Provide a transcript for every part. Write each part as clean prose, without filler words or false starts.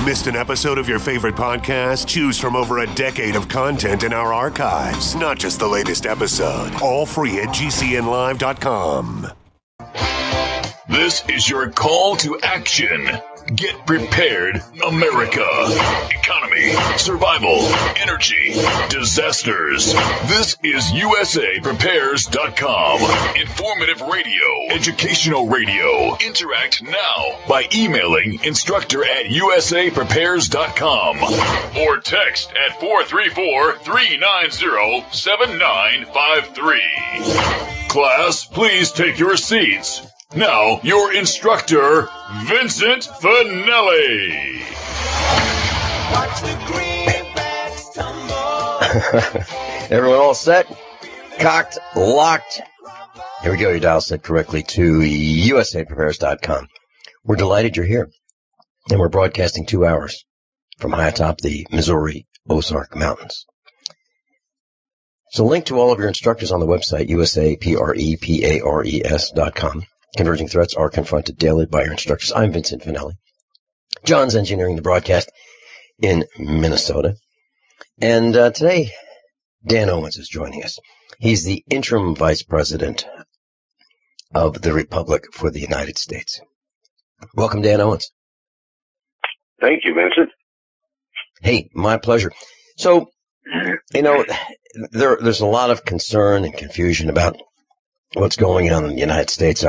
Missed an episode of your favorite podcast? Choose from over a decade of content in our archives, not just the latest episode. All free at GCNlive.com. This is your call to action. Get prepared, America. Economy, survival, energy, disasters. This is USAPrepares.com. Informative radio, educational radio. Interact now by emailing instructor@USAPrepares.com or text at 434-390-7953. Class, please take your seats. Now, your instructor, Vincent Finelli. Watch the greenbacks tumble. Everyone all set? Cocked, locked. Here we go. Your dial set correctly to USAPrepares.com. We're delighted you're here. And we're broadcasting 2 hours from high atop the Missouri Ozark Mountains. So link to all of your instructors on the website, USAPrepares.com. Converging threats are confronted daily by your instructors. I'm Vincent Finelli. John's engineering the broadcast in Minnesota. And today, Dan Owens is joining us. He's the interim vice president of the Republic for the United States. Welcome, Dan Owens. Thank you, Vincent. Hey, my pleasure. So, you know, there's a lot of concern and confusion about what's going on in the United States.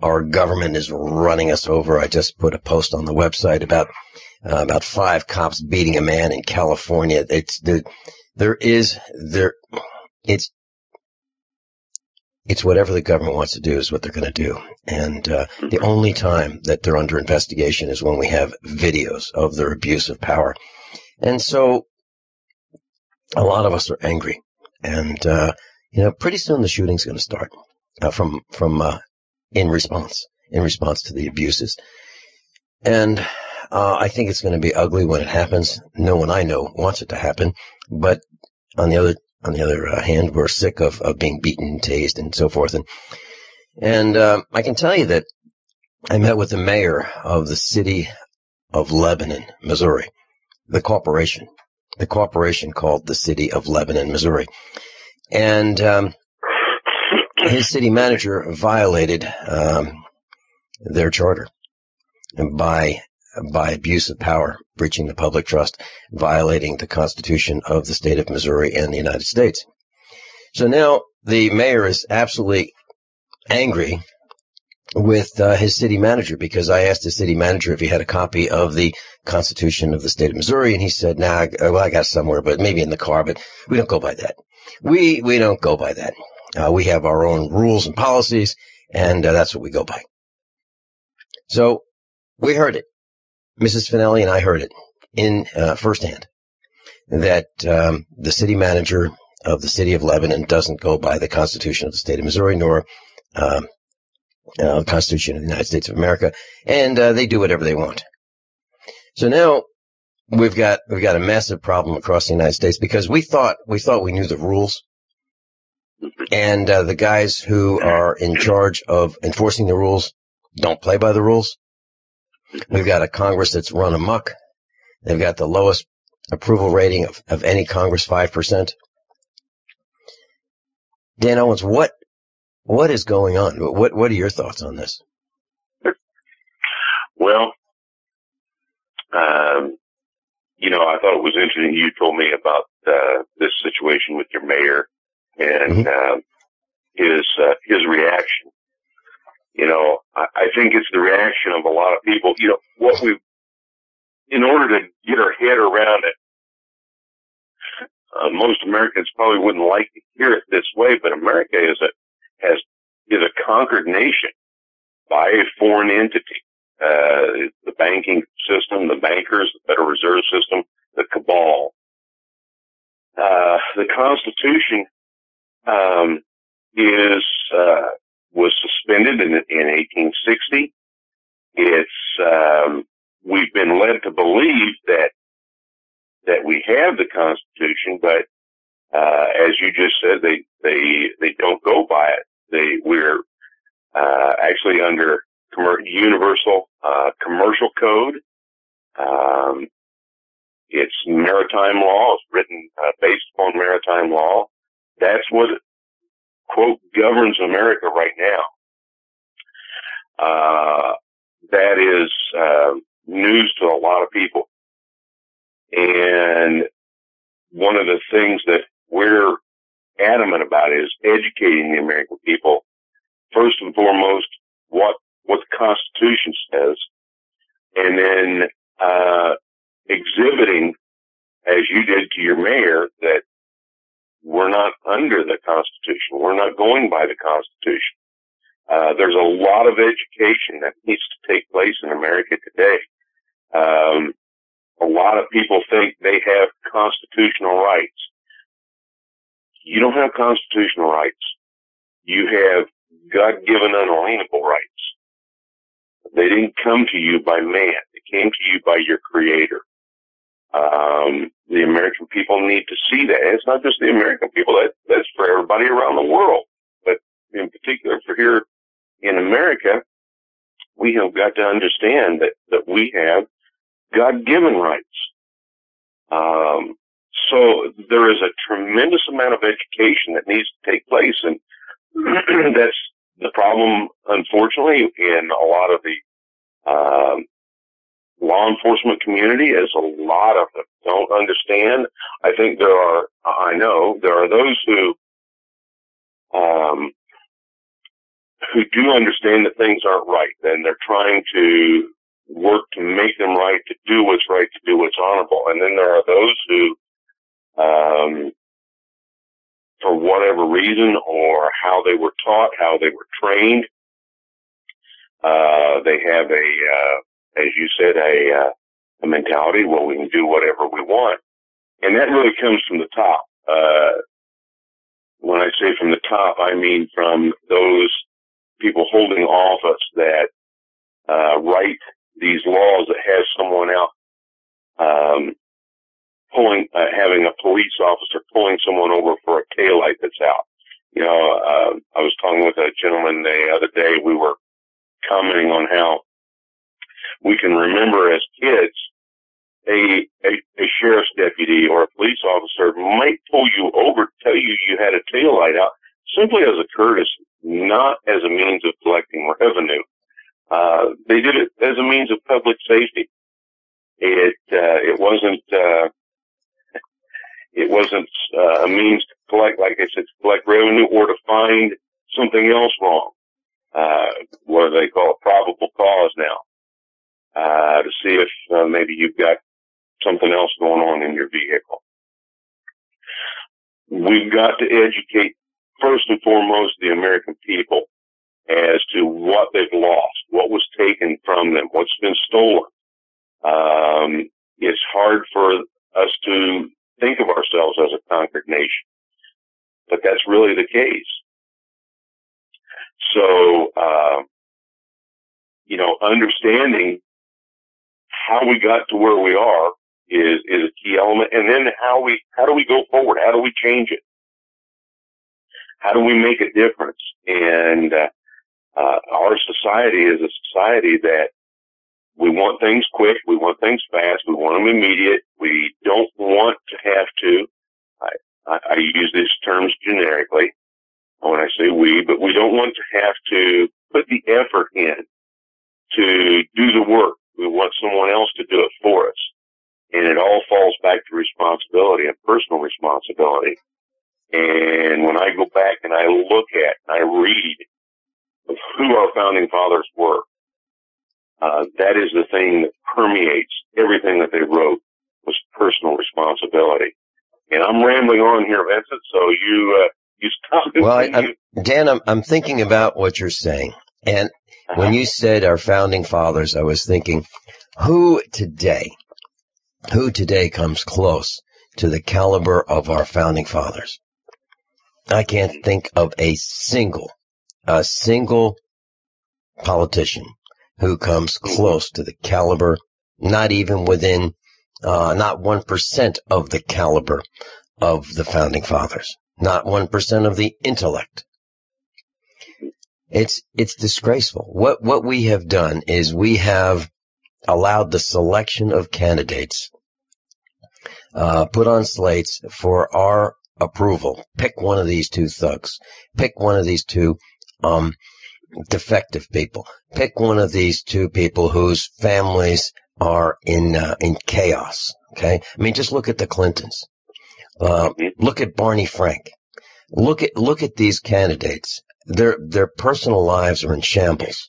Our government is running us over. I just put a post on the website about 5 cops beating a man in California. It's whatever the government wants to do is what they're going to do. And the only time that they're under investigation is when we have videos of their abuse of power. And so a lot of us are angry. And pretty soon the shooting's going to start in response to the abuses. And I think it's going to be ugly when it happens. No one I know wants it to happen. But on the other hand, we're sick of being beaten, tased, and so forth. And I can tell you that I met with the mayor of the city of Lebanon, Missouri, the corporation called the City of Lebanon, Missouri. And his city manager violated their charter by abuse of power, breaching the public trust, violating the Constitution of the state of Missouri and the United States. So now the mayor is absolutely angry with his city manager, because I asked the city manager if he had a copy of the Constitution of the state of Missouri, and he said, I got it somewhere, but maybe in the car, but we don't go by that. We don't go by that. We have our own rules and policies, and that's what we go by. So we heard it. Mrs. Finelli and I heard it in firsthand, that the city manager of the city of Lebanon doesn't go by the Constitution of the state of Missouri, nor the Constitution of the United States of America, and they do whatever they want. So now we've got a massive problem across the United States, because we thought we knew the rules, and the guys who are in charge of enforcing the rules don't play by the rules. We've got a Congress that's run amok. They've got the lowest approval rating of any Congress, 5%. Dan Owens, what is going on? What are your thoughts on this? Well, I thought it was interesting. You told me about this situation with your mayor and his reaction. I think it's the reaction of a lot of people. In order to get our head around it, most Americans probably wouldn't like to hear it this way, but America is a conquered nation by a foreign entity. The banking system, the bankers, the Federal Reserve System, the cabal. The Constitution was suspended in 1860. We've been led to believe that we have the Constitution, but as you just said, they don't go by it. We're actually under universal commercial code, It's maritime law. It's written based upon maritime law. That's what, quote, governs America right now. That is news to a lot of people. And one of the things that we're adamant about is educating the American people, first and foremost, what the Constitution says, and then exhibiting, as you did to your mayor, that we're not under the Constitution. We're not going by the Constitution. There's a lot of education that needs to take place in America today. A lot of people think they have constitutional rights. You don't have constitutional rights. You have God-given unalienable rights. They didn't come to you by man. They came to you by your Creator. The American people need to see that. And it's not just the American people. That's for everybody around the world. But in particular for here in America, we have got to understand that we have God-given rights. So there is a tremendous amount of education that needs to take place, and that's the problem, unfortunately, in a lot of the law enforcement community, is a lot of them don't understand. I think I know there are those who do understand that things aren't right, and they're trying to work to make them right, to do what's right, to do what's honorable. And then there are those who, for whatever reason or how they were taught, how they were trained, they have as you said, a mentality, well, we can do whatever we want. And that really comes from the top. When I say from the top, I mean from those people holding office that write these laws that has someone out having a police officer pulling someone over for a taillight that's out. You know, I was talking with a gentleman the other day. We were commenting on how we can remember as kids a sheriff's deputy or a police officer might pull you over, tell you you had a taillight out, simply as a courtesy, not as a means of collecting revenue. They did it as a means of public safety. It wasn't a means to collect, like I said, to collect revenue or to find something else wrong. What do they call it? Probable cause now. To see if maybe you've got something else going on in your vehicle. We've got to educate first and foremost the American people as to what they've lost, what was taken from them, what's been stolen. It's hard for us to think of ourselves as a conquered nation, but that's really the case. So, understanding how we got to where we are is a key element, and then how do we go forward? How do we change it? How do we make a difference? And our society is a society that we want things quick, we want things fast, we want them immediate. We don't want to have to, I use these terms generically when I say we, but we don't want to have to put the effort in to do the work. We want someone else to do it for us. And it all falls back to responsibility and personal responsibility. And when I go back and I look at and I read of who our founding fathers were, that is the thing that permeates everything that they wrote, was personal responsibility. And I'm rambling on here, Vincent, so you stop. Well, Dan, I'm thinking about what you're saying. And when you said our founding fathers, I was thinking, who today comes close to the caliber of our founding fathers? I can't think of a single politician who comes close to the caliber, not even within, not 1% of the caliber of the founding fathers, not 1% of the intellect. It's disgraceful. What we have done is we have allowed the selection of candidates put on slates for our approval. Pick one of these two thugs. Pick one of these two defective people. Pick one of these two people whose families are in chaos. Okay, I mean, just look at the Clintons. Look at Barney Frank. Look at these candidates. Their personal lives are in shambles,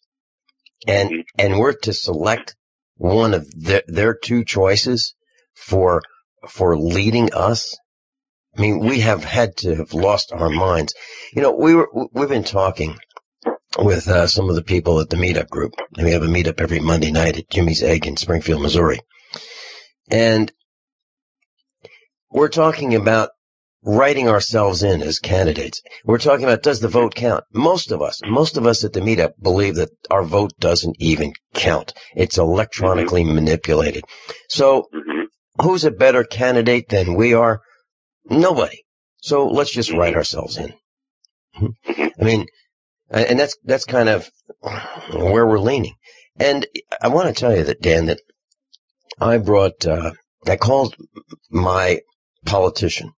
and we're to select one of their two choices for leading us. I mean, we have had to have lost our minds. You know, we've been talking with some of the people at the meetup group, and we have a meetup every Monday night at Jimmy's Egg in Springfield, Missouri, and we're talking about writing ourselves in as candidates. We're talking about, does the vote count? Most of us at the meetup believe that our vote doesn't even count. It's electronically manipulated. So who's a better candidate than we are? Nobody. So let's just write ourselves in. I mean, and that's kind of where we're leaning. And I want to tell you that, Dan, that I called my politician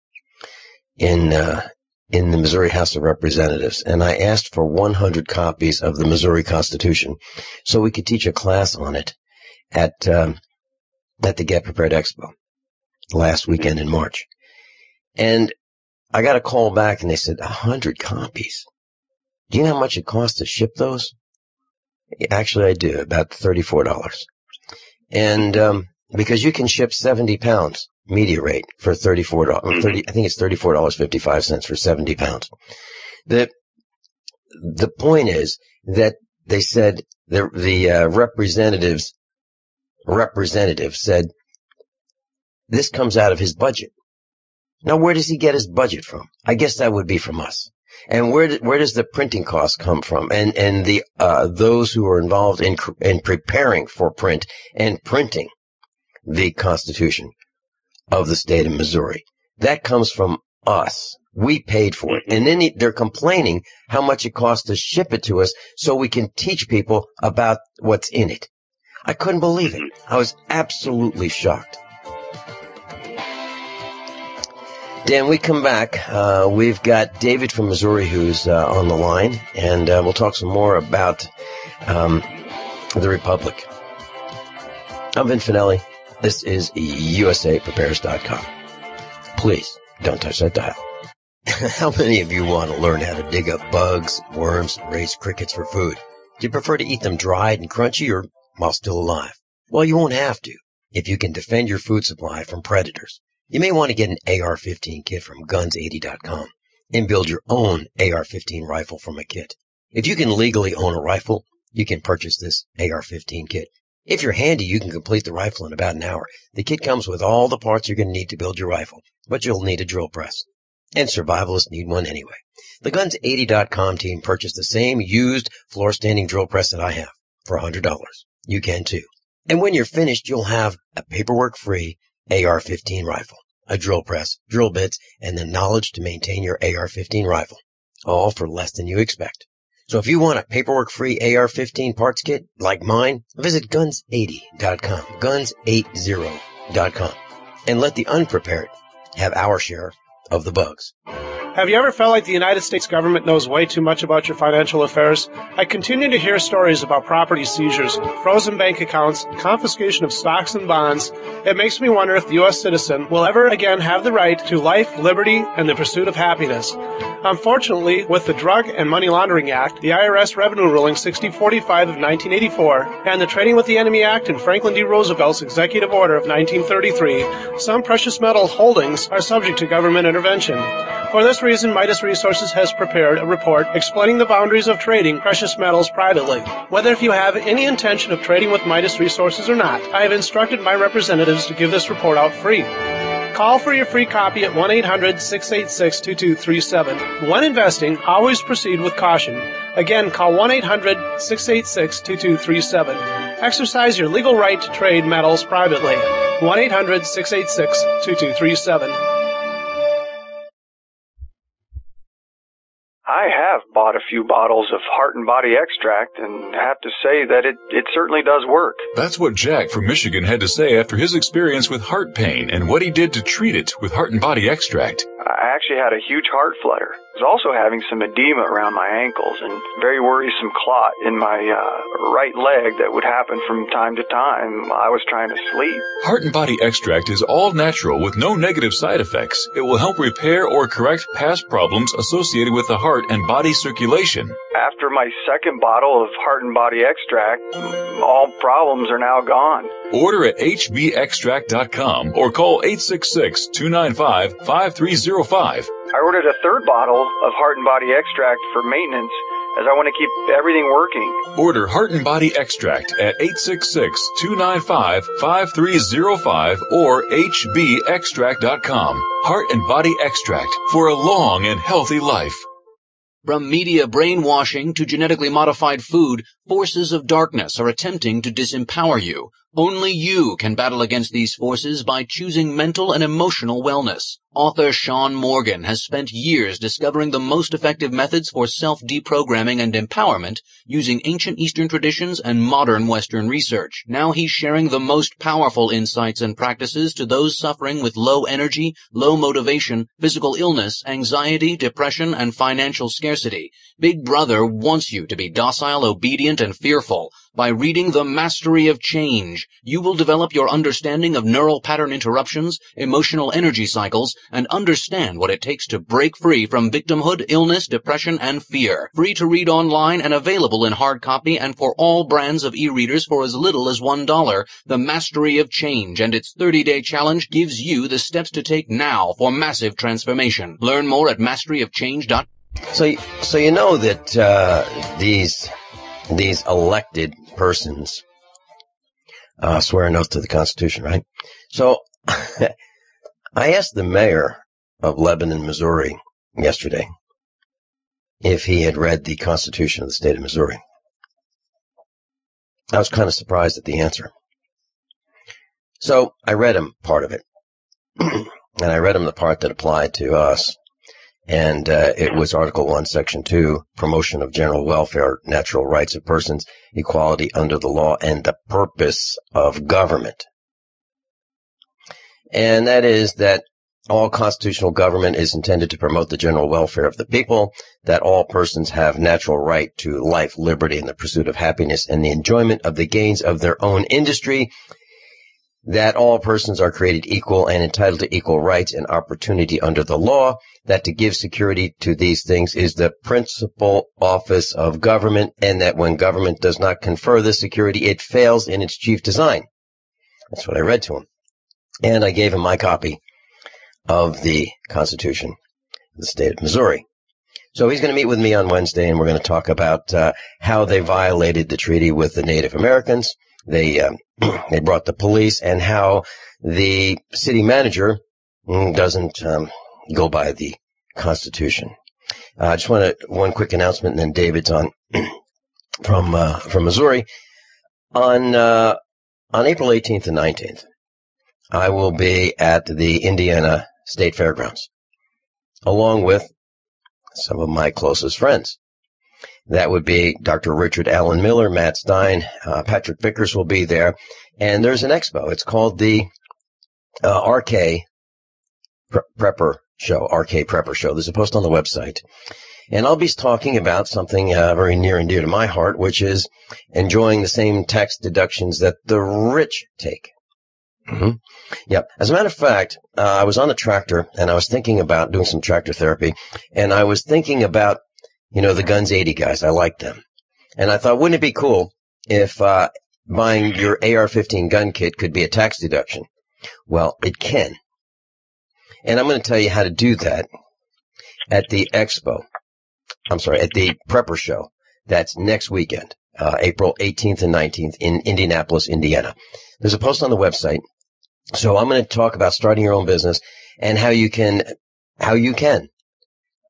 in the Missouri House of Representatives, and I asked for 100 copies of the Missouri Constitution so we could teach a class on it at the Get Prepared Expo last weekend in March. And I got a call back, and they said, 100 copies. Do you know how much it costs to ship those? Actually, I do, about $34. And because you can ship 70 pounds media rate for $34. I think it's $34.55 for 70 pounds. The point is that they said the representative said this comes out of his budget. Now, where does he get his budget from? I guess that would be from us. And where does the printing cost come from? And the those who are involved in preparing for print and printing the Constitution of the state of Missouri. That comes from us. We paid for it. And then they're complaining how much it costs to ship it to us so we can teach people about what's in it. I couldn't believe it. I was absolutely shocked. Dan, we come back. We've got David from Missouri who's on the line, and we'll talk some more about the Republic. I'm Vin Finelli. This is USAPrepares.com. Please don't touch that dial. How many of you want to learn how to dig up bugs, worms, and raise crickets for food? Do you prefer to eat them dried and crunchy or while still alive? Well, you won't have to if you can defend your food supply from predators. You may want to get an AR-15 kit from guns80.com and build your own AR-15 rifle from a kit. If you can legally own a rifle, you can purchase this AR-15 kit. If you're handy, you can complete the rifle in about an hour. The kit comes with all the parts you're going to need to build your rifle, but you'll need a drill press. And survivalists need one anyway. The Guns80.com team purchased the same used floor-standing drill press that I have for $100. You can too. And when you're finished, you'll have a paperwork-free AR-15 rifle, a drill press, drill bits, and the knowledge to maintain your AR-15 rifle, all for less than you expect. So if you want a paperwork-free AR-15 parts kit like mine, visit guns80.com, guns80.com, and let the unprepared have our share of the bugs. Have you ever felt like the United States government knows way too much about your financial affairs? I continue to hear stories about property seizures, frozen bank accounts, confiscation of stocks and bonds. It makes me wonder if the U.S. citizen will ever again have the right to life, liberty, and the pursuit of happiness. Unfortunately, with the Drug and Money Laundering Act, the IRS Revenue Ruling 6045 of 1984, and the Trading with the Enemy Act and Franklin D. Roosevelt's Executive Order of 1933, some precious metal holdings are subject to government intervention. For this reason, Midas Resources has prepared a report explaining the boundaries of trading precious metals privately. Whether if you have any intention of trading with Midas Resources or not, I have instructed my representatives to give this report out free. Call for your free copy at 1-800-686-2237. When investing, always proceed with caution. Again, call 1-800-686-2237. Exercise your legal right to trade metals privately. 1-800-686-2237. I have bought a few bottles of Heart and Body Extract and have to say that it certainly does work. That's what Jack from Michigan had to say after his experience with heart pain and what he did to treat it with Heart and Body Extract. I actually had a huge heart flutter. I was also having some edema around my ankles and very worrisome clot in my right leg that would happen from time to time while I was trying to sleep. Heart and Body Extract is all natural with no negative side effects. It will help repair or correct past problems associated with the heart and body circulation. After my second bottle of Heart and Body Extract, all problems are now gone. Order at hbextract.com or call 866-295-5305. I ordered a third bottle of Heart and Body Extract for maintenance as I want to keep everything working. Order Heart and Body Extract at 866-295-5305 or hbextract.com. Heart and Body Extract for a long and healthy life. From media brainwashing to genetically modified food, forces of darkness are attempting to disempower you. Only you can battle against these forces by choosing mental and emotional wellness. Author Sean Morgan has spent years discovering the most effective methods for self-deprogramming and empowerment using ancient Eastern traditions and modern Western research. Now he's sharing the most powerful insights and practices to those suffering with low energy, low motivation, physical illness, anxiety, depression, and financial scarcity. Big Brother wants you to be docile, obedient, and fearful. By reading The Mastery of Change, you will develop your understanding of neural pattern interruptions, emotional energy cycles, and understand what it takes to break free from victimhood, illness, depression, and fear. Free to read online and available in hard copy and for all brands of e-readers for as little as $1. The Mastery of Change and its 30-day challenge gives you the steps to take now for massive transformation. Learn more at masteryofchange.com. So you know that these elected persons swear an oath to the Constitution, right? So I asked the mayor of Lebanon, Missouri, yesterday if he had read the Constitution of the state of Missouri. I was kind of surprised at the answer. So I read him part of it, and I read him the part that applied to us. And it was Article 1, Section 2, promotion of general welfare, natural rights of persons, equality under the law, and the purpose of government. And that is that all constitutional government is intended to promote the general welfare of the people, that all persons have natural right to life, liberty, and the pursuit of happiness, and the enjoyment of the gains of their own industry, that all persons are created equal and entitled to equal rights and opportunity under the law, that to give security to these things is the principal office of government, and that when government does not confer this security, it fails in its chief design. That's what I read to him. And I gave him my copy of the Constitution of the state of Missouri. So he's going to meet with me on Wednesday, and we're going to talk about how they violated the treaty with the Native Americans. They brought the police, and how the city manager doesn't go by the Constitution. I just want one quick announcement, and then David's on from Missouri. On April 18th and 19th, I will be at the Indiana State Fairgrounds, along with some of my closest friends. That would be Dr. Richard Allen Miller, Matt Stein, Patrick Vickers will be there. And there's an expo. It's called the RK Prepper Show, RK Prepper Show. There's a post on the website. And I'll be talking about something very near and dear to my heart, which is enjoying the same tax deductions that the rich take. Mm-hmm. Yep. As a matter of fact, I was on a tractor, and I was thinking about doing some tractor therapy, and I was thinking about the Guns 80 guys. I like them. And I thought, wouldn't it be cool if buying your AR-15 gun kit could be a tax deduction? Well, it can. And I'm going to tell you how to do that at the expo. At the Prepper Show. That's next weekend, April 18th and 19th in Indianapolis, Indiana. There's a post on the website. So I'm going to talk about starting your own business and how you can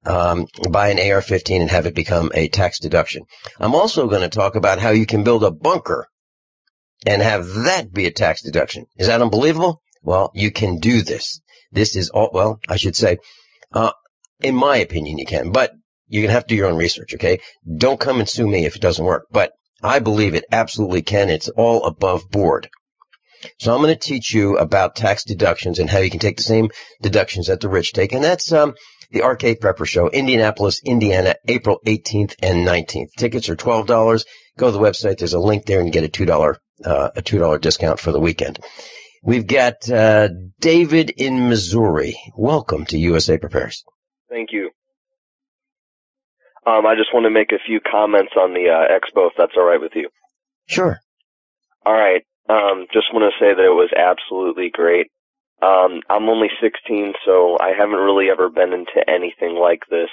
buy an AR-15 and have it become a tax deduction. I'm also going to talk about how you can build a bunker and have that be a tax deduction. Is that unbelievable? Well, you can do this. This is all, well, I should say, in my opinion, you can. But You're going to have to do your own research, okay? Don't come and sue me if it doesn't work. But I believe it absolutely can. It's all above board. So I'm going to teach you about tax deductions and how you can take the same deductions that the rich take. And that's the Arcade Prepper Show, Indianapolis, Indiana, April 18th and 19th. Tickets are $12. Go to the website. There's a link there and get a $2 discount for the weekend. We've got David in Missouri. Welcome to USA Prepares. Thank you. I just want to make a few comments on the expo, if that's all right with you. Sure. All right. Just want to say that it was absolutely great. I'm only 16, so I haven't really ever been into anything like this.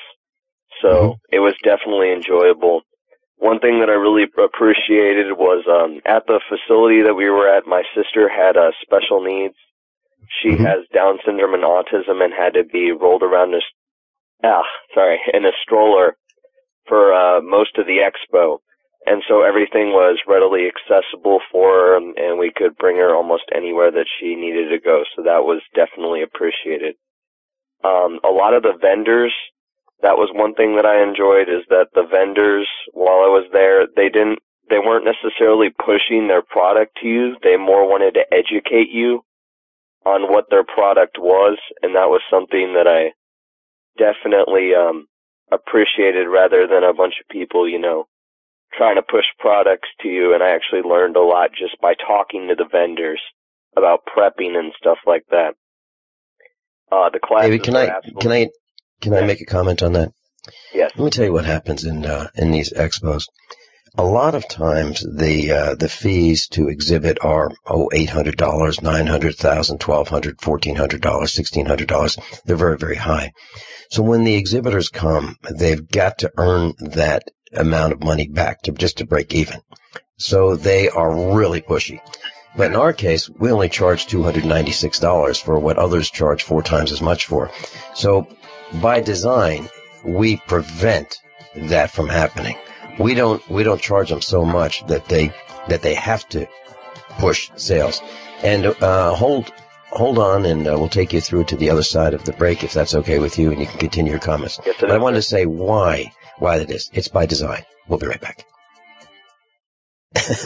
So it was definitely enjoyable. One thing that I really appreciated was at the facility that we were at, my sister had special needs. She has Down syndrome and autism and had to be rolled around in a stroller for most of the expo. And so everything was readily accessible for her, and we could bring her almost anywhere that she needed to go. So that was definitely appreciated. A lot of the vendors, that was one thing that I enjoyed, is that the vendors, while I was there, they weren't necessarily pushing their product to you. They more wanted to educate you on what their product was, and that was something that I definitely appreciated, rather than a bunch of people, trying to push products to you. And I actually learned a lot just by talking to the vendors about prepping and stuff like that. The classes. David, can I make a comment on that? Yes. Let me tell you what happens in these expos. A lot of times the fees to exhibit are $800, $900, $1,000, $1,200, $1,400, $1,600. They're very, very high. So when the exhibitors come, they've got to earn that amount of money back just to break even. So they are really pushy. But in our case, we only charge $296 for what others charge 4 times as much for. So by design, we prevent that from happening. We don't charge them so much that they have to push sales. And hold on, and we'll take you through to the other side of the break if that's okay with you, and you can continue your comments. Yes, but I wanted to say why that is. It's by design. We'll be right back.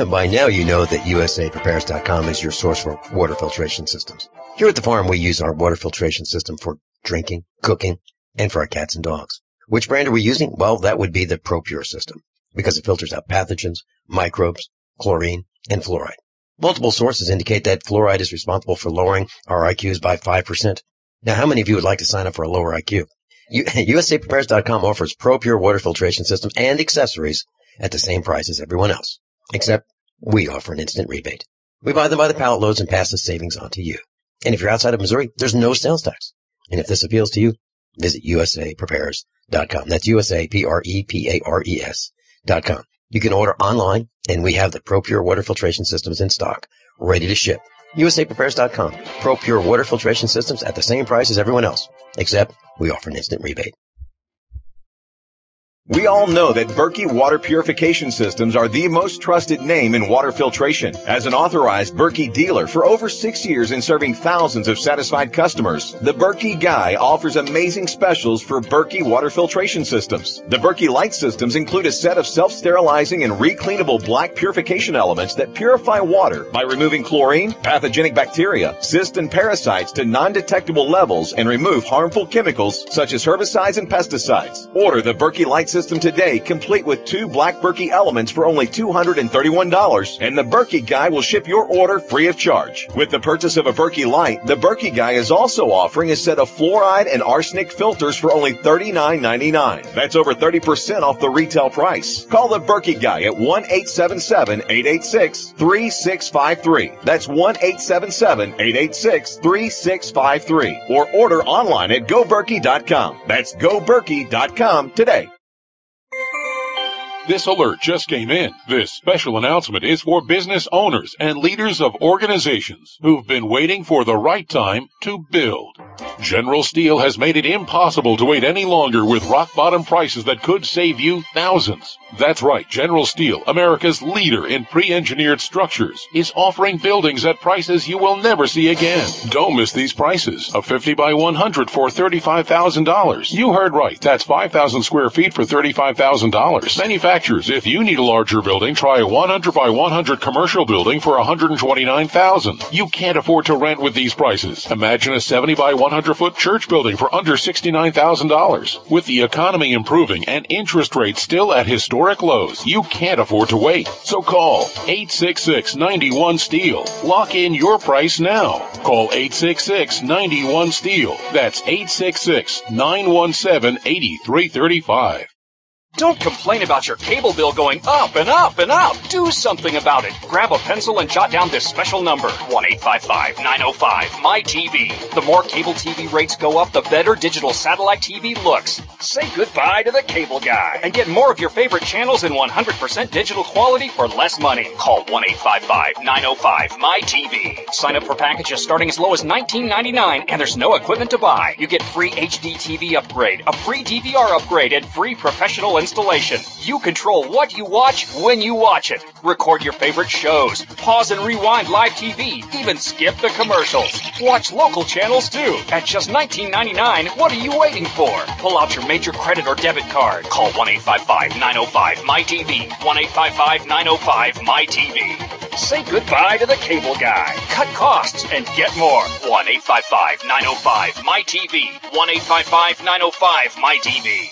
By now you know that USAPrepares.com is your source for water filtration systems. Here at the farm, we use our water filtration system for drinking, cooking, and for our cats and dogs. Which brand are we using? Well, that would be the ProPure system, because it filters out pathogens, microbes, chlorine, and fluoride. Multiple sources indicate that fluoride is responsible for lowering our IQs by 5%. Now, how many of you would like to sign up for a lower IQ? USAPrepares.com offers ProPure water filtration system and accessories at the same price as everyone else, except we offer an instant rebate. We buy them by the pallet loads and pass the savings on to you. And if you're outside of Missouri, there's no sales tax. And if this appeals to you, visit USAPrepares.com. That's USAPrepares.com. You can order online, and we have the ProPure water filtration systems in stock, ready to ship. USAPrepares.com. ProPure water filtration systems at the same price as everyone else, except we offer an instant rebate. We all know that Berkey Water Purification Systems are the most trusted name in water filtration. As an authorized Berkey dealer for over 6 years and serving thousands of satisfied customers, the Berkey Guy offers amazing specials for Berkey Water Filtration Systems. The Berkey Light Systems include a set of self-sterilizing and recleanable black purification elements that purify water by removing chlorine, pathogenic bacteria, cysts, and parasites to non-detectable levels and remove harmful chemicals such as herbicides and pesticides. Order the Berkey Light System today, complete with 2 black Berkey elements for only $231, and the Berkey Guy will ship your order free of charge. With the purchase of a Berkey Light, the Berkey Guy is also offering a set of fluoride and arsenic filters for only $39.99. That's over 30% off the retail price. Call the Berkey Guy at 1-877-886-3653. That's 1-877-886-3653. Or order online at GoBerkey.com. That's GoBerkey.com today. This alert just came in. This special announcement is for business owners and leaders of organizations who've been waiting for the right time to build. General Steel has made it impossible to wait any longer with rock-bottom prices that could save you thousands. That's right, General Steel, America's leader in pre-engineered structures, is offering buildings at prices you will never see again. Don't miss these prices. A 50 by 100 for $35,000. You heard right. That's 5,000 square feet for $35,000. Manufacturers, if you need a larger building, try a 100 by 100 commercial building for $129,000. You can't afford to rent with these prices. Imagine a 70 by 100-foot church building for under $69,000. With the economy improving and interest rates still at historic lows, you can't afford to wait. So call 866-91-STEEL. Lock in your price now. Call 866-91-STEEL. That's 866-917-8335. Don't complain about your cable bill going up and up and up. Do something about it. Grab a pencil and jot down this special number, 1-855-905-MY-TV. The more cable TV rates go up, the better digital satellite TV looks. Say goodbye to the cable guy and get more of your favorite channels in 100% digital quality for less money. Call 1-855-905-MY-TV. Sign up for packages starting as low as $19.99, and there's no equipment to buy. You get free HD TV upgrade, a free DVR upgrade, and free professional installation. You control what you watch when you watch it. Record your favorite shows. Pause and rewind live TV. Even skip the commercials. Watch local channels too. At just $19.99, what are you waiting for? Pull out your major credit or debit card. Call 1-855-905-MY-TV. 1-855-905-MY-TV. Say goodbye to the cable guy. Cut costs and get more. 1-855-905-MY-TV. 1-855-905-MY-TV.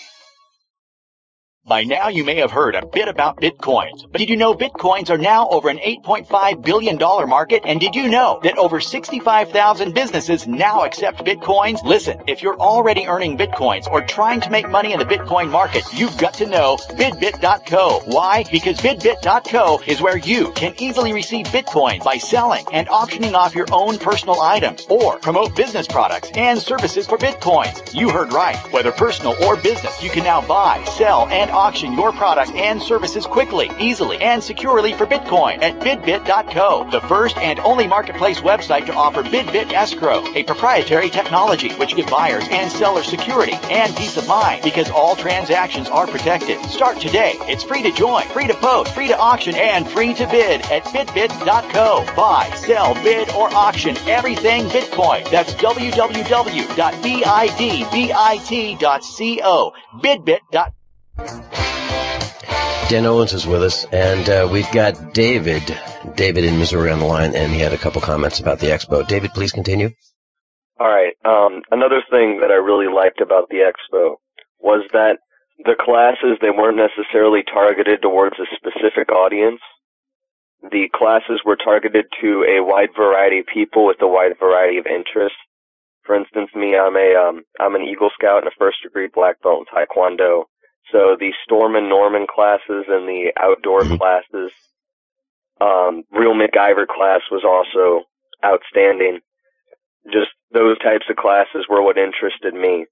By now, you may have heard a bit about Bitcoins. But did you know Bitcoins are now over an $8.5 billion market? And did you know that over 65,000 businesses now accept Bitcoins? Listen, if you're already earning Bitcoins or trying to make money in the Bitcoin market, you've got to know bidbit.co. Why? Because bidbit.co is where you can easily receive Bitcoins by selling and auctioning off your own personal items or promote business products and services for Bitcoins. You heard right. Whether personal or business, you can now buy, sell, and auction your products and services quickly, easily, and securely for Bitcoin at bidbit.co, the first and only marketplace website to offer Bidbit Escrow, a proprietary technology which gives buyers and sellers security and peace of mind because all transactions are protected. Start today. It's free to join, free to post, free to auction, and free to bid at bidbit.co. Buy, sell, bid, or auction everything Bitcoin. That's www.bidbit.co. Bidbit.co. Dan Owens is with us, and we've got David in Missouri on the line, and he had a couple comments about the expo. David, please continue. All right. Another thing that I really liked about the expo was that the classes, they weren't necessarily targeted towards a specific audience. The classes were targeted to a wide variety of people with a wide variety of interests. For instance, me, I'm an Eagle Scout and a first-degree black belt in Taekwondo. So the Storm and Norman classes and the outdoor classes, Real MacGyver class was also outstanding. Just those types of classes were what interested me.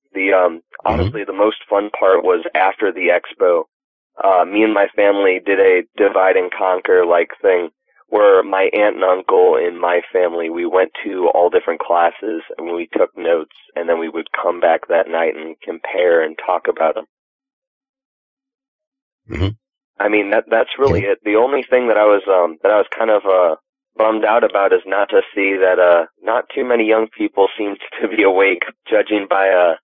Honestly, the most fun part was after the expo. Me and my family did a divide and conquer like thing where my aunt and uncle and my family, we went to all different classes and we took notes, and then we would come back that night and compare and talk about them. I mean, that's really it. The only thing that I was kind of bummed out about is not to see that not too many young people seemed to be awake, judging by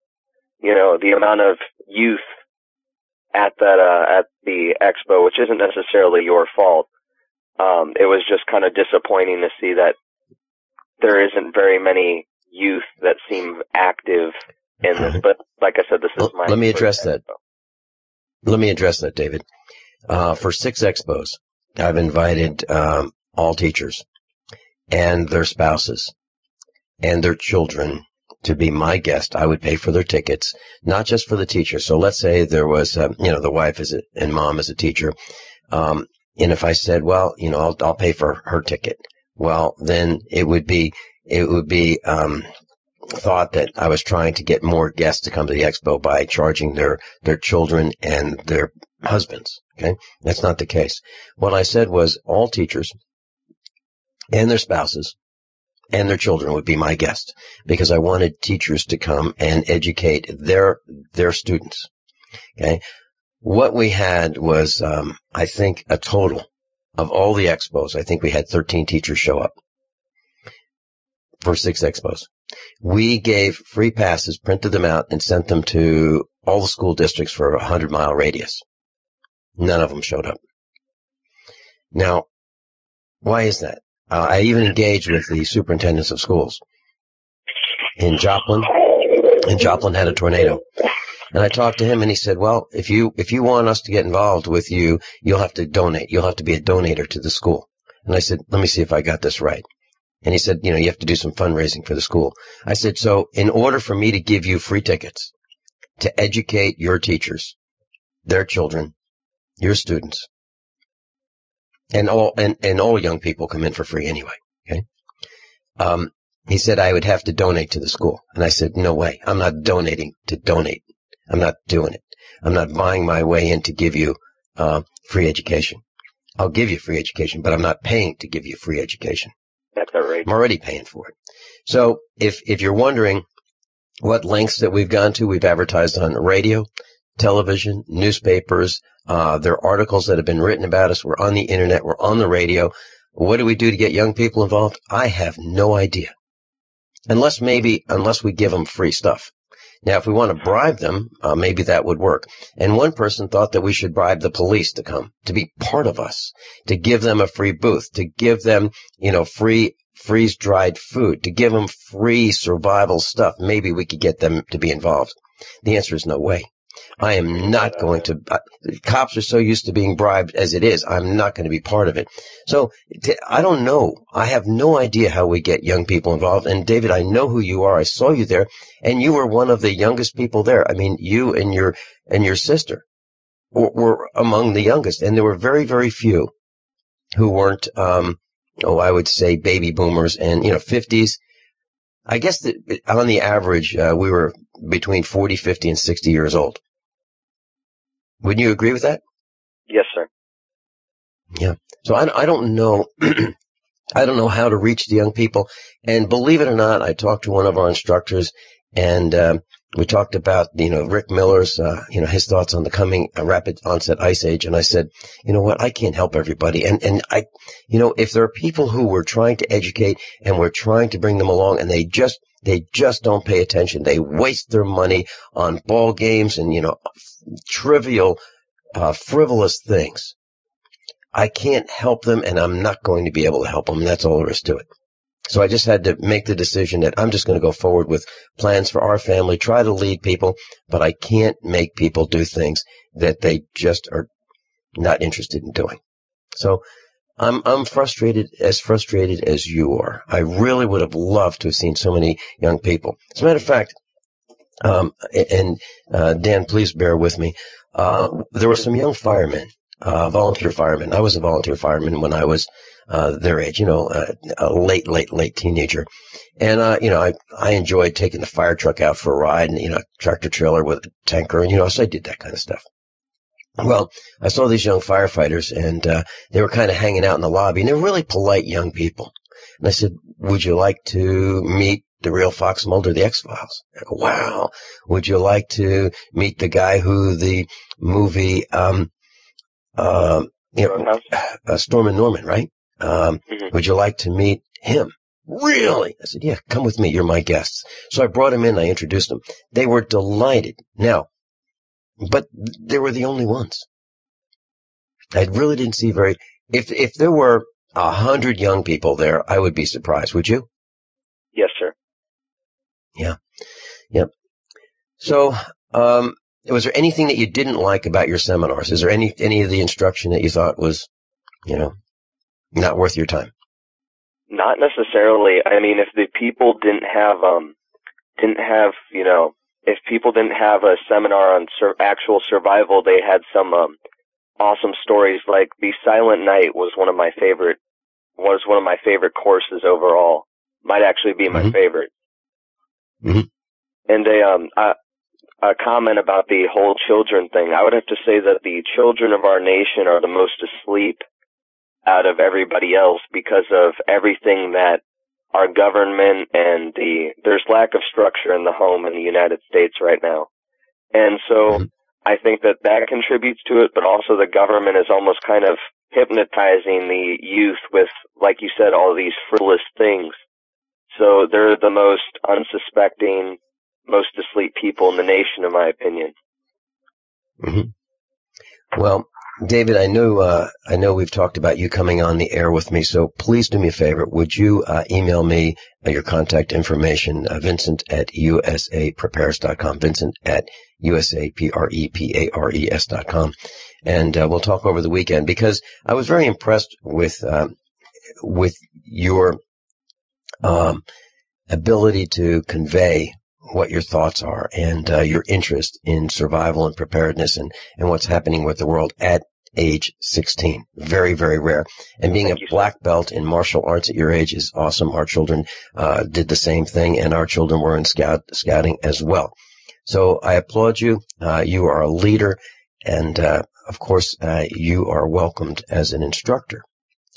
the amount of youth at the expo, which isn't necessarily your fault. It was just kind of disappointing to see that there isn't very many youth that seem active in this. But like I said, this is my. Let me address that. Let me address that, David. For 6 expos, I've invited all teachers and their spouses and their children to be my guest. I would pay for their tickets, not just for the teacher. So let's say there was, the wife and mom is a teacher. And if I said, well, I'll pay for her ticket, well, then it would be thought that I was trying to get more guests to come to the expo by charging their children and their husbands. Okay. That's not the case. What I said was all teachers and their spouses and their children would be my guests, because I wanted teachers to come and educate their students. Okay. What we had was, I think, a total of all the expos. I think we had 13 teachers show up for 6 expos. We gave free passes, printed them out, and sent them to all the school districts for a 100-mile radius. None of them showed up. Now, why is that? I even engaged with the superintendents of schools in Joplin. And Joplin had a tornado. And I talked to him, and he said, well, if you want us to get involved with you, you'll have to donate. You'll have to be a donator to the school. And I said, let me see if I got this right. And he said, you have to do some fundraising for the school. I said, so in order for me to give you free tickets to educate your teachers, their children, your students, and all young people come in for free anyway. Okay. He said I would have to donate to the school. And I said, no way. I'm not donating to donate. I'm not doing it. I'm not buying my way in to give you free education. I'll give you free education, but I'm not paying to give you free education. That's outrageous. I'm already paying for it. So if you're wondering what lengths that we've gone to, we've advertised on radio, television, newspapers. There are articles that have been written about us. We're on the internet. We're on the radio. What do we do to get young people involved? I have no idea. Unless we give them free stuff. Now, if we want to bribe them, maybe that would work. And one person thought that we should bribe the police to come, to be part of us, to give them a free booth, to give them, free freeze-dried food, to give them free survival stuff. Maybe we could get them to be involved. The answer is no way. I am not going to. Cops are so used to being bribed as it is. I'm not going to be part of it. So I don't know. I have no idea how we get young people involved. And David, I know who you are. I saw you there, and you were one of the youngest people there. I mean, you and your sister were among the youngest, and there were very, very few who weren't. I would say baby boomers and 50s. I guess that on the average, we were between 40, 50, and 60 years old. Wouldn't you agree with that? Yes, sir. Yeah. So I don't know. I don't know how to reach the young people. And believe it or not, I talked to one of our instructors, and we talked about, Rick Miller's, his thoughts on the coming rapid onset ice age. And I said, you know what? I can't help everybody. And I, if there are people who we're trying to educate and we're trying to bring them along, and they just don't pay attention. They waste their money on ball games and, trivial, frivolous things. I can't help them, and I'm not going to be able to help them. And that's all there is to it. So I just had to make the decision that I'm just going to go forward with plans for our family, try to lead people, but I can't make people do things that they just are not interested in doing. So I'm frustrated as you are. I really would have loved to have seen so many young people. As a matter of fact, Dan, please bear with me. There were some young firemen, volunteer firemen. I was a volunteer fireman when I was their age, a late teenager. And, I enjoyed taking the fire truck out for a ride and, tractor trailer with a tanker. And, so I did that kind of stuff. Well, I saw these young firefighters, and they were kind of hanging out in the lobby, and they were really polite young people. And I said, would you like to meet the real Fox Mulder, the X-Files? Wow. Would you like to meet the guy who the movie, Storm and Norman, right? Would you like to meet him? Really? I said, yeah, come with me. You're my guests. So I brought him in. I introduced them. They were delighted. Now, but they were the only ones. I really didn't see if there were 100 young people there, I would be surprised. Would you? Yes, sir. Yeah. Yep. So, was there anything that you didn't like about your seminars? Is there any of the instruction that you thought was, not worth your time? Not necessarily. I mean, if the people didn't have, if people didn't have a seminar on actual survival, they had some awesome stories. Like the Silent Night was one of my favorite courses overall. Might actually be my favorite. Mm-hmm. And a comment about the whole children thing. I would have to say that the children of our nation are the most asleep out of everybody else because of everything that our government and there's lack of structure in the home in the United States right now. And so I think that contributes to it, but also the government is almost kind of hypnotizing the youth with, like you said, all these frivolous things. So they're the most unsuspecting, most asleep people in the nation, in my opinion. Well, David, I know we've talked about you coming on the air with me, so please do me a favor. Would you email me your contact information, Vincent at usaprepares.com, Vincent at usaprepares.com, and we'll talk over the weekend, because I was very impressed with your ability to convey what your thoughts are and your interest in survival and preparedness and what's happening with the world at age 16. Very, very rare. And being a black belt in martial arts at your age is awesome. Our children did the same thing, and our children were in scouting as well. So I applaud you. You are a leader, and of course, you are welcomed as an instructor,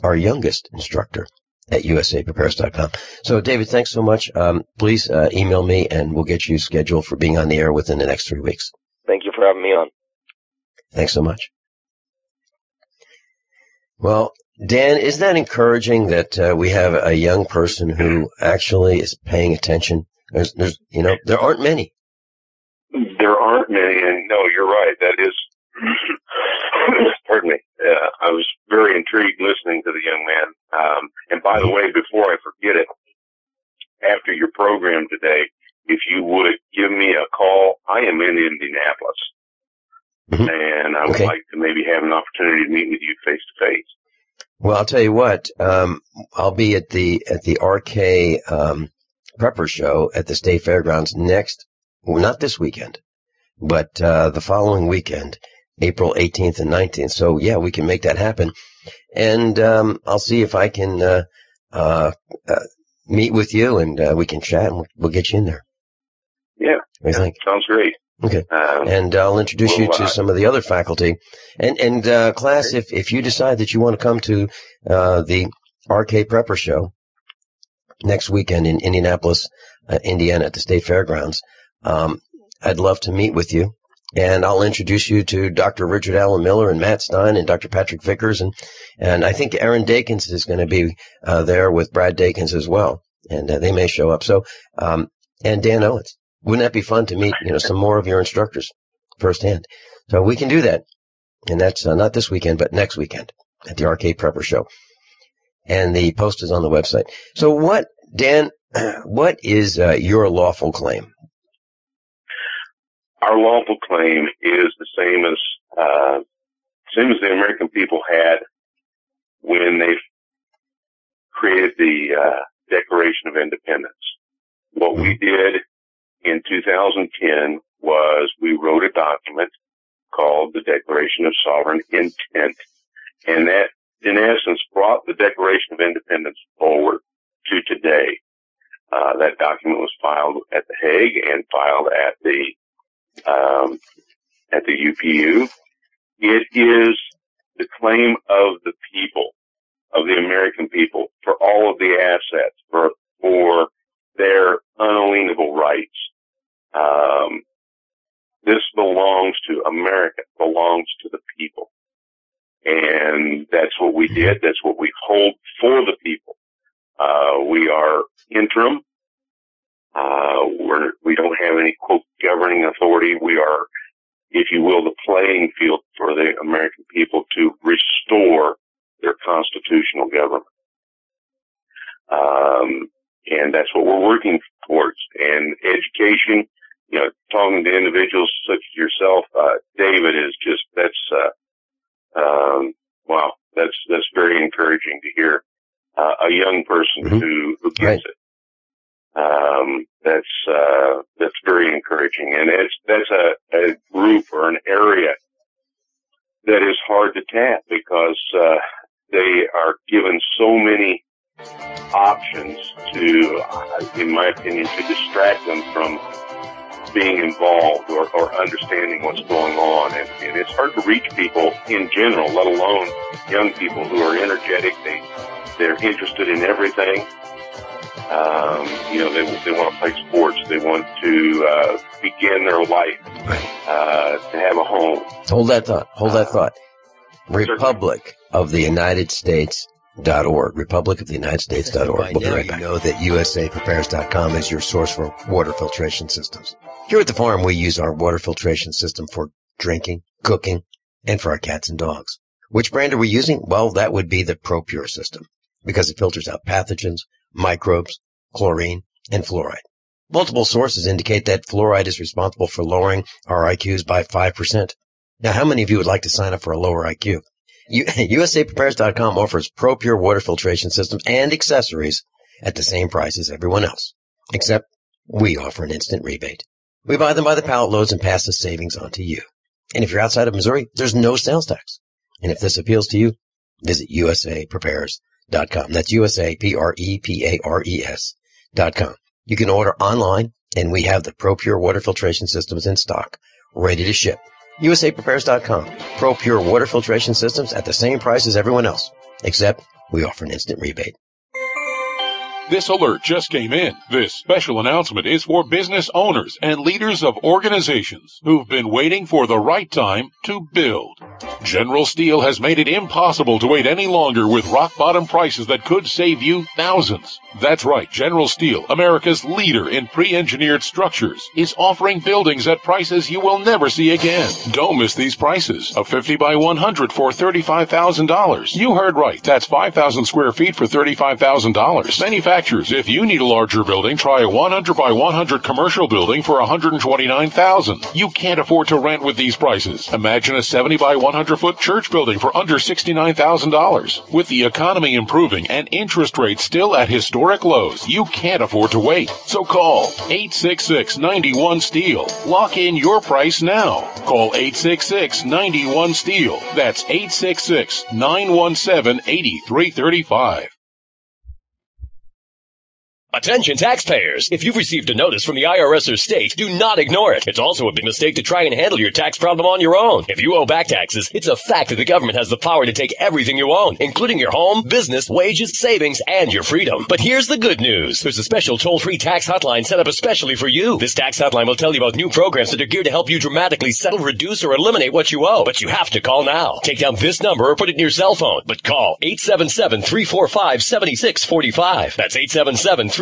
our youngest instructor, at usaprepares.com. So, David, thanks so much. Please email me, and we'll get you scheduled for being on the air within the next 3 weeks. Thank you for having me on. Thanks so much. Well, Dan, isn't that encouraging that we have a young person who actually is paying attention? There aren't many. There aren't many, and no, you're right. That is, pardon me. I was very intrigued listening to the young man. And by the way, before I forget it, after your program today, if you would give me a call, I am in Indianapolis, and I would like to maybe have an opportunity to meet with you face to face. Well, I'll tell you what. I'll be at the RK Prepper Show at the State Fairgrounds not this weekend, but the following weekend, April 18th and 19th. So, yeah, we can make that happen. And I'll see if I can meet with you, and we can chat, and we'll get you in there. Yeah. What do you think? Sounds great. Okay. And I'll introduce you to some of the other faculty. And class, if you decide that you want to come to the RK Prepper Show next weekend in Indianapolis, Indiana, at the State Fairgrounds, I'd love to meet with you. And I'll introduce you to Dr. Richard Allen Miller and Matt Stein and Dr. Patrick Vickers. And I think Erin Dakins is going to be there with Brad Dakins as well. And they may show up. So, and Dan Owens. Wouldn't that be fun to meet, some more of your instructors firsthand? So we can do that. And that's not this weekend, but next weekend at the RK Prepper Show. And the post is on the website. So Dan, what is your lawful claim? Our lawful claim is the same as the American people had when they created the Declaration of Independence. What we did in 2010 was we wrote a document called the Declaration of Sovereign Intent, and that, in essence, brought the Declaration of Independence forward to today. That document was filed at The Hague and filed at the UPU. It is the claim of the people, of the American people, for all of the assets, for their unalienable rights. This belongs to America, belongs to the people. And that's what we did. That's what we hold for the people. We are interim. We don't have any, quote, governing authority. We are, if you will, the playing field for the American people to restore their constitutional government. And that's what we're working towards. And education, talking to individuals such as yourself, David, is just, wow, that's very encouraging to hear. A young person who gets it. That's very encouraging. And that's a group or an area that is hard to tap because, they are given so many options to, in my opinion, to distract them from being involved or understanding what's going on. And it's hard to reach people in general, let alone young people who are energetic. They're interested in everything. They want to play sports. They want to begin their life, to have a home. Hold that thought. Republic of the United States.org. Republic of the United States.org. We'll be right back. You know that USAprepares.com is your source for water filtration systems. Here at the farm, we use our water filtration system for drinking, cooking, and for our cats and dogs. Which brand are we using? Well, that would be the ProPure system, because it filters out pathogens, microbes, chlorine, and fluoride. Multiple sources indicate that fluoride is responsible for lowering our IQs by 5%. Now, how many of you would like to sign up for a lower IQ? USAprepares.com offers ProPure water filtration systems and accessories at the same price as everyone else, except we offer an instant rebate. We buy them by the pallet loads and pass the savings on to you. And if you're outside of Missouri, there's no sales tax. And if this appeals to you, visit USAprepares.com. That's USAPREPARES.com. You can order online, and we have the ProPure water filtration systems in stock, ready to ship. USAprepares.com. ProPure water filtration systems at the same price as everyone else, except we offer an instant rebate. This alert just came in. This special announcement is for business owners and leaders of organizations who've been waiting for the right time to build. General Steel has made it impossible to wait any longer with rock-bottom prices that could save you thousands. That's right, General Steel, America's leader in pre-engineered structures, is offering buildings at prices you will never see again. Don't miss these prices. A 50 by 100 for $35,000. You heard right. That's 5,000 square feet for $35,000. Manufacturers, if you need a larger building, try a 100 by 100 commercial building for $129,000. You can't afford to rent with these prices. Imagine a 70 by 100-foot church building for under $69,000. With the economy improving and interest rates still at historic lows, you can't afford to wait. So call 866-91-STEEL. Lock in your price now. Call 866-91-STEEL. That's 866-917-8335. Attention taxpayers! If you've received a notice from the IRS or state, do not ignore it. It's also a big mistake to try and handle your tax problem on your own. If you owe back taxes, it's a fact that the government has the power to take everything you own, including your home, business, wages, savings, and your freedom. But here's the good news. There's a special toll-free tax hotline set up especially for you. This tax hotline will tell you about new programs that are geared to help you dramatically settle, reduce, or eliminate what you owe. But you have to call now. Take down this number or put it in your cell phone. But call 877-345-7645. That's 877-345-7645.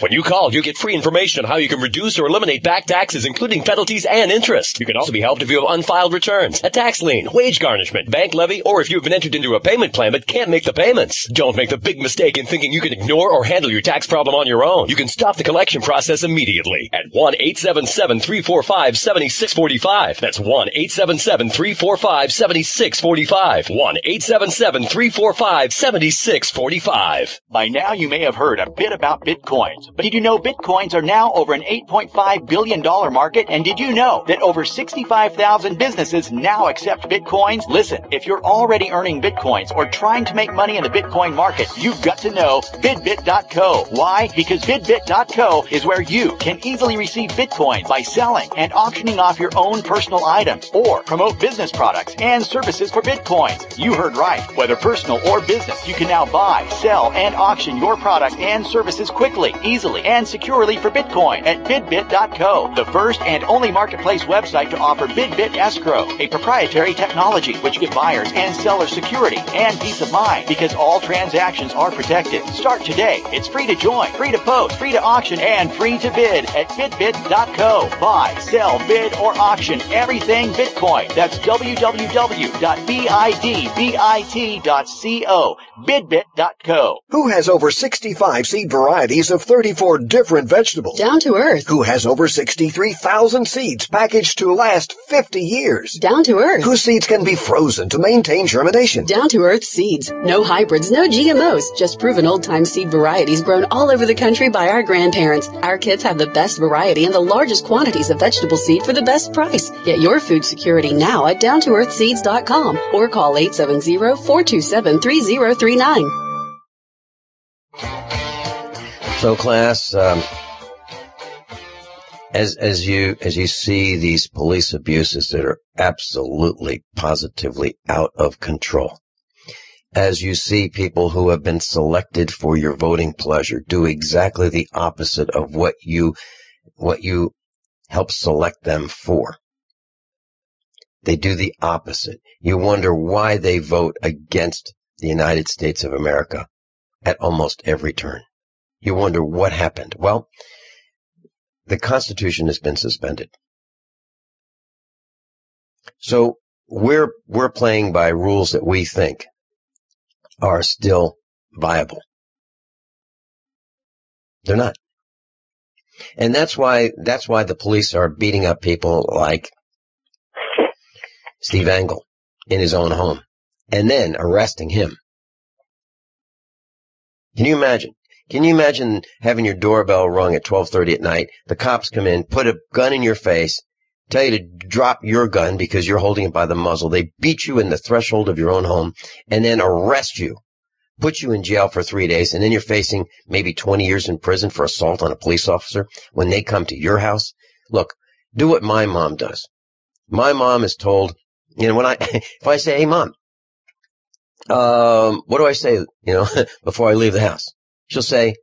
When you call, you'll get free information on how you can reduce or eliminate back taxes, including penalties and interest. You can also be helped if you have unfiled returns, a tax lien, wage garnishment, bank levy, or if you've been entered into a payment plan but can't make the payments. Don't make the big mistake in thinking you can ignore or handle your tax problem on your own. You can stop the collection process immediately at 1-877-345-7645. That's 1-877-345-7645. 1-877-345-7645. By now, you may have heard a bit about Bitcoins. But did you know Bitcoins are now over an $8.5 billion market? And did you know that over 65,000 businesses now accept Bitcoins? Listen, if you're already earning Bitcoins or trying to make money in the Bitcoin market, you've got to know BidBit.co. Why? Because BidBit.co is where you can easily receive Bitcoins by selling and auctioning off your own personal items or promote business products and services for Bitcoins. You heard right. Whether personal or business, you can now buy, sell, and auction your products and services quickly, easily, and securely for Bitcoin at BidBit.co, the first and only marketplace website to offer BidBit Escrow, a proprietary technology which gives buyers and sellers security and peace of mind because all transactions are protected. Start today. It's free to join, free to post, free to auction, and free to bid at BidBit.co. Buy, sell, bid, or auction everything Bitcoin. That's www.bidbit.co. BidBit.co. Who has over 65 seed varieties of 34 different vegetables? Down to Earth. Who has over 63,000 seeds packaged to last 50 years? Down to Earth. Whose seeds can be frozen to maintain germination? Down to Earth seeds. No hybrids, no GMOs, just proven old-time seed varieties grown all over the country by our grandparents. Our kids have the best variety and the largest quantities of vegetable seed for the best price. Get your food security now at downtoearthseeds.com or call 870-427-3039. So, class, as you see these police abuses that are absolutely, positively out of control, as you see people who have been selected for your voting pleasure do exactly the opposite of what you help select them for. They do the opposite. You wonder why they vote against the United States of America at almost every turn. You wonder what happened. Well, the Constitution has been suspended. So we're playing by rules that we think are still viable. They're not. And that's why the police are beating up people like Steve Engel in his own home and then arresting him. Can you imagine? Can you imagine having your doorbell rung at 12:30 at night? The cops come in, put a gun in your face, tell you to drop your gun because you're holding it by the muzzle. They beat you in the threshold of your own home and then arrest you, put you in jail for 3 days, and then you're facing maybe 20 years in prison for assault on a police officer when they come to your house. Look, do what my mom does. My mom is told, if I say, hey, Mom, what do I say, before I leave the house? She'll say,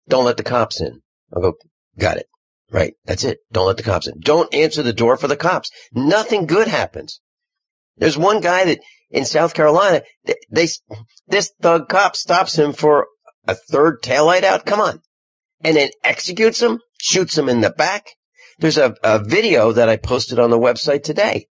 don't let the cops in. I'll go, got it. Right. That's it. Don't let the cops in. Don't answer the door for the cops. Nothing good happens. There's one guy that in South Carolina, this thug cop stops him for a third taillight out. Come on. And then executes him, shoots him in the back. There's a video that I posted on the website today.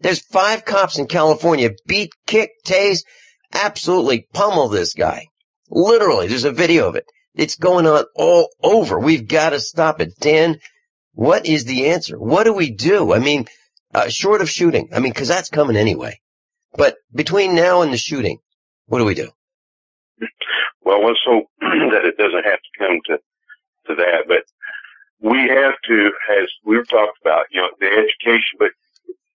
There's 5 cops in California beat, kick, tase, absolutely pummel this guy. Literally, there's a video of it. It's going on all over. We've got to stop it. Dan, what is the answer? What do we do? I mean, short of shooting. I mean, because that's coming anyway. But between now and the shooting, what do we do? Well, let's hope that it doesn't have to come to that. But we have to, as we've talked about, the education, but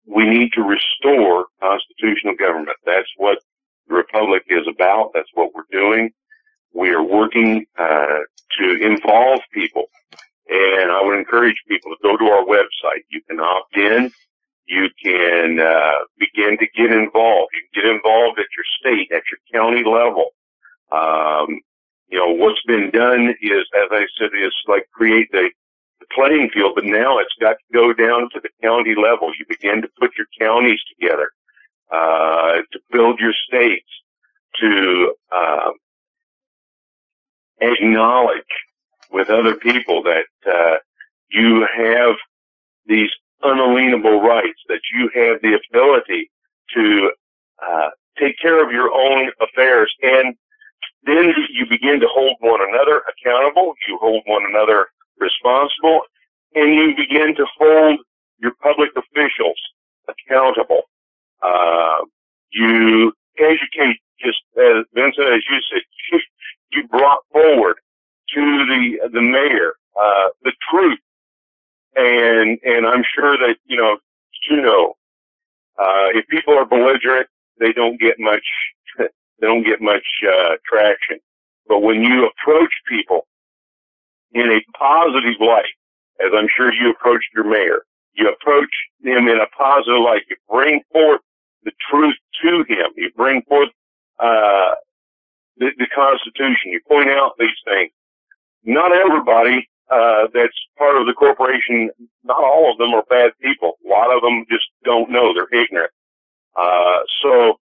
we need to restore constitutional government. That's what the Republic is about. That's what we're doing. We are working to involve people, and I would encourage people to go to our website. You can opt in. You can begin to get involved. You can get involved at your state, at your county level. What's been done is, as I said, is like create the playing field, but now it's got to go down to the county level. You begin to put your counties together, to build your states, to acknowledge with other people that you have these unalienable rights, that you have the ability to take care of your own affairs. And then you begin to hold one another accountable, you hold one another responsible, and you begin to hold your public officials accountable. You educate, just as Vincent, as you said, you brought forward to the mayor the truth, and I'm sure that if people are belligerent, they don't get much traction. But when you approach people in a positive light, as I'm sure you approached your mayor, you approach them in a positive light. You bring forth the truth to him. You bring forth the Constitution. You point out these things. Not everybody that's part of the corporation, not all of them are bad people. A lot of them just don't know. They're ignorant. So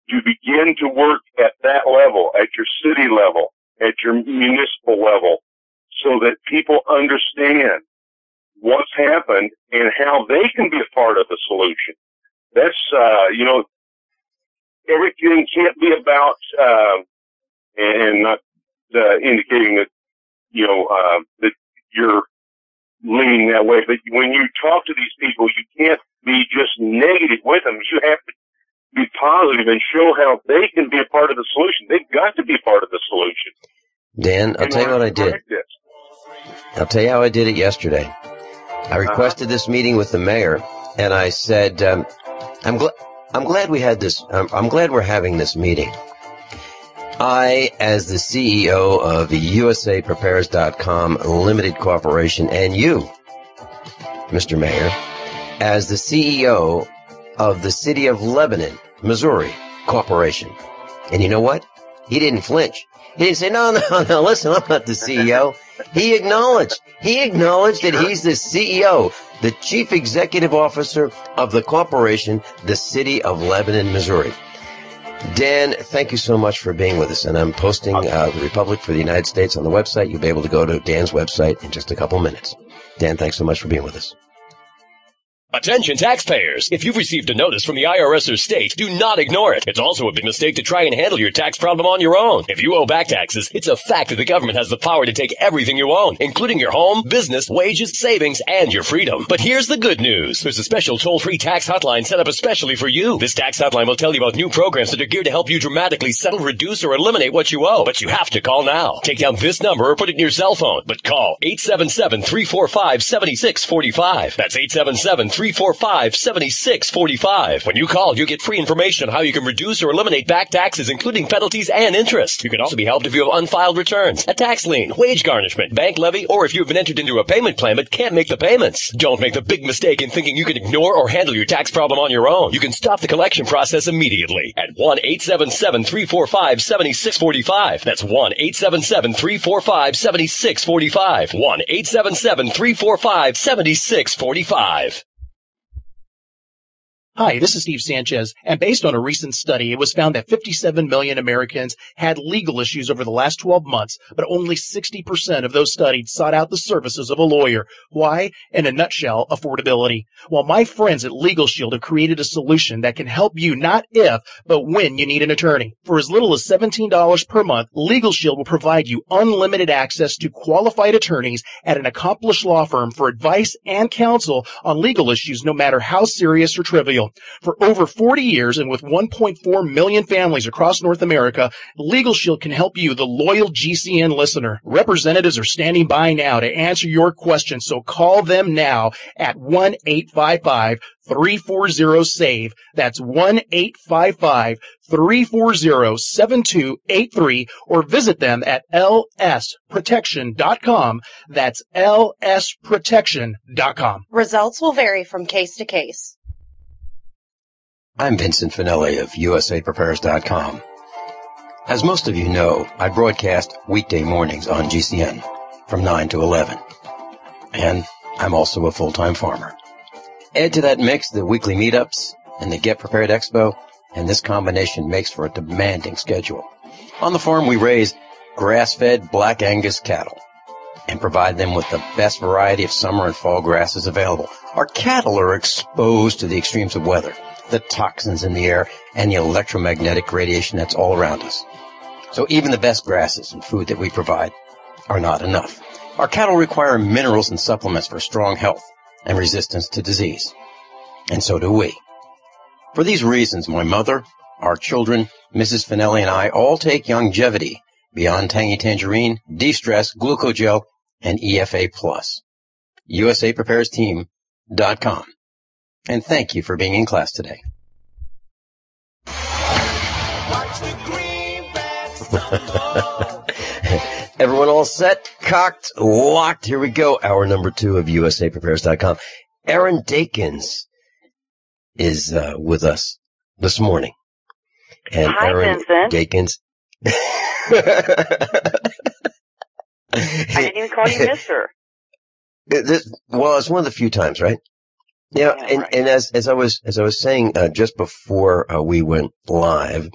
you begin to work at that level, at your city level, at your municipal level, so that people understand what's happened and how they can be a part of the solution. That's, everything can't be about, and not indicating that, that you're leaning that way, but when you talk to these people, you can't be just negative with them. You have to be positive and show how they can be a part of the solution. They've got to be a part of the solution. Dan, I'll tell you what I did. I'll tell you how I did it yesterday. I requested this meeting with the mayor, and I said, I'm glad we had this. I'm glad we're having this meeting. I, as the CEO of the USAPrepares.com Limited Corporation, and you, Mr. Mayor, as the CEO of the City of Lebanon, Missouri Corporation, And you know what? He didn't flinch. He didn't say, no, listen, I'm not the CEO. He acknowledged that he's the CEO, the Chief Executive Officer of the corporation, the City of Lebanon, Missouri. Dan, thank you so much for being with us. And I'm posting the Republic for the United States on the website. You'll be able to go to Dan's website in just a couple minutes. Dan, thanks so much for being with us. Attention taxpayers! If you've received a notice from the IRS or state, do not ignore it. It's also a big mistake to try and handle your tax problem on your own. If you owe back taxes, it's a fact that the government has the power to take everything you own, including your home, business, wages, savings, and your freedom. But here's the good news. There's a special toll-free tax hotline set up especially for you. This tax hotline will tell you about new programs that are geared to help you dramatically settle, reduce, or eliminate what you owe. But you have to call now. Take down this number or put it in your cell phone. But call 877-345-7645. That's 877-345-7645. When you call, you get free information on how you can reduce or eliminate back taxes, including penalties and interest. You can also be helped if you have unfiled returns, a tax lien, wage garnishment, bank levy, or if you have been entered into a payment plan but can't make the payments. Don't make the big mistake in thinking you can ignore or handle your tax problem on your own. You can stop the collection process immediately at 1-877-345-7645. That's 1-877-345-7645. 1-877-345-7645. Hi, this is Steve Sanchez, and based on a recent study, it was found that 57 million Americans had legal issues over the last 12 months, but only 60% of those studied sought out the services of a lawyer. Why? In a nutshell, affordability. Well, my friends at Legal Shield have created a solution that can help you not if, but when you need an attorney. For as little as $17 per month, Legal Shield will provide you unlimited access to qualified attorneys at an accomplished law firm for advice and counsel on legal issues, no matter how serious or trivial. For over 40 years and with 1.4 million families across North America, Legal Shield can help you, the loyal GCN listener. Representatives are standing by now to answer your questions, so call them now at 1-855-340-SAVE. That's 1-855-340-7283, or visit them at lsprotection.com. That's lsprotection.com. Results will vary from case to case. I'm Vincent Finelli of USAPrepares.com. As most of you know, I broadcast weekday mornings on GCN from 9 to 11. And I'm also a full-time farmer. Add to that mix the weekly meetups and the Get Prepared Expo, and this combination makes for a demanding schedule. On the farm, we raise grass-fed Black Angus cattle and provide them with the best variety of summer and fall grasses available. Our cattle are exposed to the extremes of weather, the toxins in the air, and the electromagnetic radiation that's all around us. So even the best grasses and food that we provide are not enough. Our cattle require minerals and supplements for strong health and resistance to disease. And so do we. For these reasons, my mother, our children, Mrs. Finelli, and I all take Longevity, Beyond Tangy Tangerine, De-Stress, Glucogel, and EFA+. USAPreparesTeam.com. And thank you for being in class today. Everyone all set, cocked, locked? Here we go. Hour number 2 of USAPrepares.com. Erin Dakins is with us this morning. And Hi, Erin Vincent. Dakins. I didn't even call you mister. Well, it's one of the few times, right? Yeah, and as I was saying just before we went live,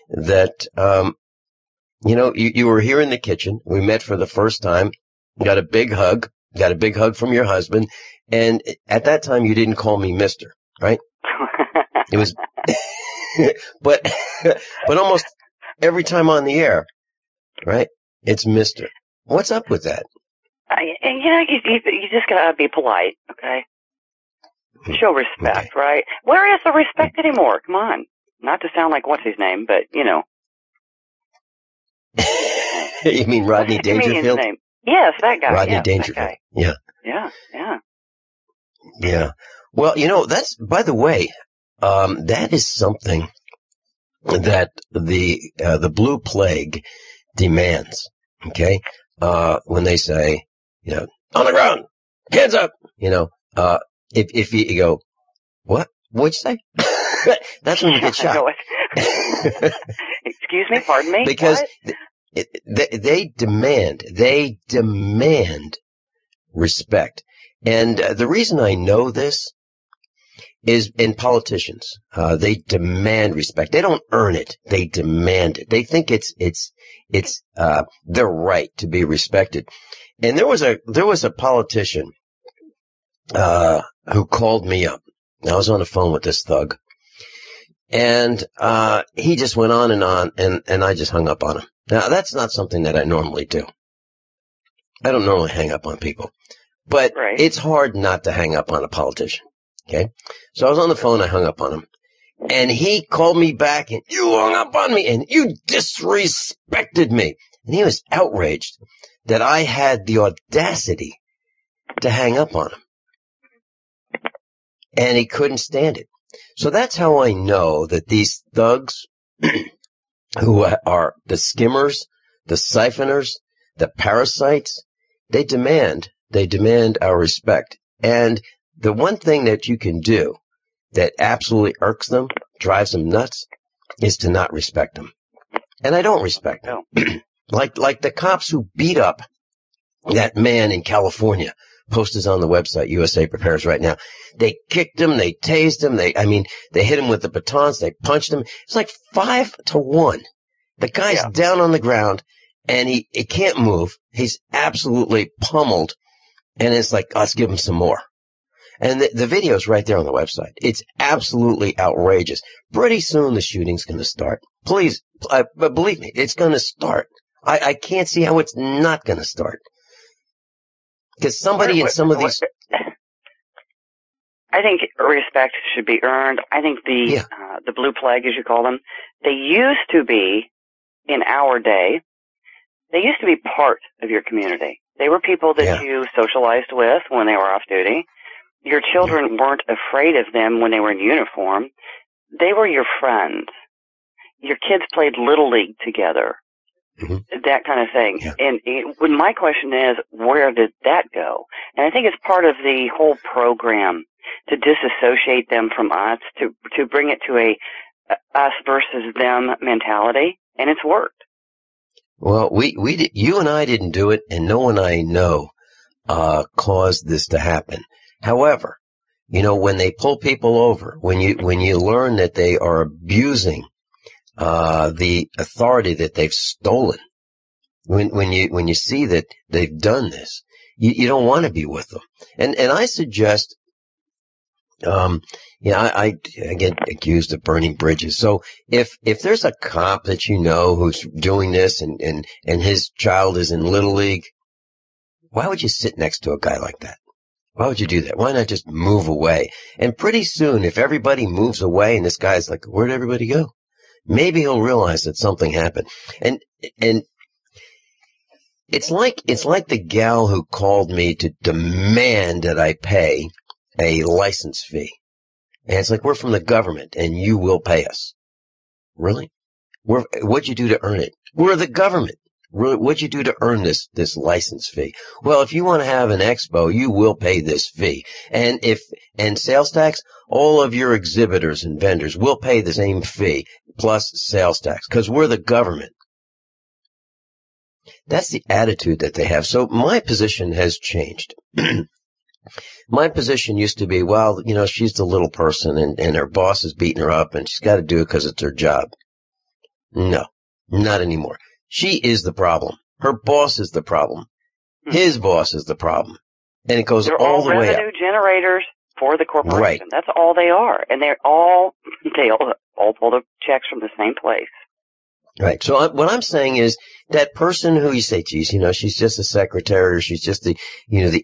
that you were here in the kitchen. We met for the first time. Got a big hug from your husband, and at that time you didn't call me Mister, right? It was, but almost every time on the air, right? It's Mister. What's up with that? You just gotta be polite, okay? Show respect, right? Where is the respect anymore? Come on. Not to sound like what's his name, but you know. You mean Rodney Dangerfield? Name? Yes, that guy. Rodney Dangerfield. That guy. Yeah. Yeah. Well, that's, by the way, that is something that the Blue Plague demands. Okay, when they say, on the ground, hands up, if you go, what'd you say? That's when you get shot. Excuse me, pardon me? Because What? they demand respect. And the reason I know this is in politicians. They demand respect. They don't earn it. They demand it. They think it's their right to be respected. And there was a politician who called me up. I was on the phone with this thug, and he just went on, and I just hung up on him. Now, that's not something that I normally do. I don't normally hang up on people, but It's hard not to hang up on a politician. Okay, so I was on the phone, I hung up on him, and he called me back, and you hung up on me, and you disrespected me, and he was outraged that I had the audacity to hang up on him. And he couldn't stand it. So that's how I know that these thugs who are the skimmers, the siphoners, the parasites, they demand our respect. And the one thing that you can do that absolutely irks them, drives them nuts, is to not respect them. And I don't respect them. Like the cops who beat up that man in California. Post is on the website, USA Prepares right now. They kicked him, they tased him, they hit him with the batons, they punched him. It's like 5-1. The guy's down on the ground, and he can't move. He's absolutely pummeled, and it's like, let's give him some more. And the video's right there on the website. It's absolutely outrageous. Pretty soon the shooting's going to start. Please, but believe me, it's going to start. I can't see how it's not going to start. Because somebody in some of these... I think respect should be earned. I think the blue plague, as you call them, they used to be, in our day, they used to be part of your community. They were people that you socialized with when they were off duty. Your children weren't afraid of them when they were in uniform. They were your friends. Your kids played Little League together. That kind of thing. And when my question is, where did that go? And I think it's part of the whole program to disassociate them from us, to bring it to a us versus them mentality, and it's worked. Well, you and I didn't do it, and no one I know caused this to happen. However, when they pull people over, when you learn that they are abusing the authority that they've stolen, when you see that they've done this, you don't want to be with them. And I suggest, I get accused of burning bridges. So if there's a cop that who's doing this and his child is in Little League, why would you sit next to a guy like that? Why would you do that? Why not just move away? And pretty soon, if everybody moves away and this guy's like, where'd everybody go? Maybe he'll realize that something happened. And it's like the gal who called me to demand that I pay a license fee. And it's like, we're from the government and you will pay us. Really? What'd you do to earn it? We're the government. What'd you do to earn this license fee? Well, if you want to have an expo, you will pay this fee. And sales tax, all of your exhibitors and vendors will pay the same fee plus sales tax because we're the government. That's the attitude that they have. So my position has changed. My position used to be, well, she's the little person and her boss is beating her up and she's got to do it because it's her job. No, not anymore. She is the problem. Her boss is the problem. His boss is the problem. And it goes all the way up. They're all revenue generators for the corporation. Right. That's all they are. And they all pull the checks from the same place. Right. So what I'm saying is that person who you say, geez, she's just a secretary or she's just the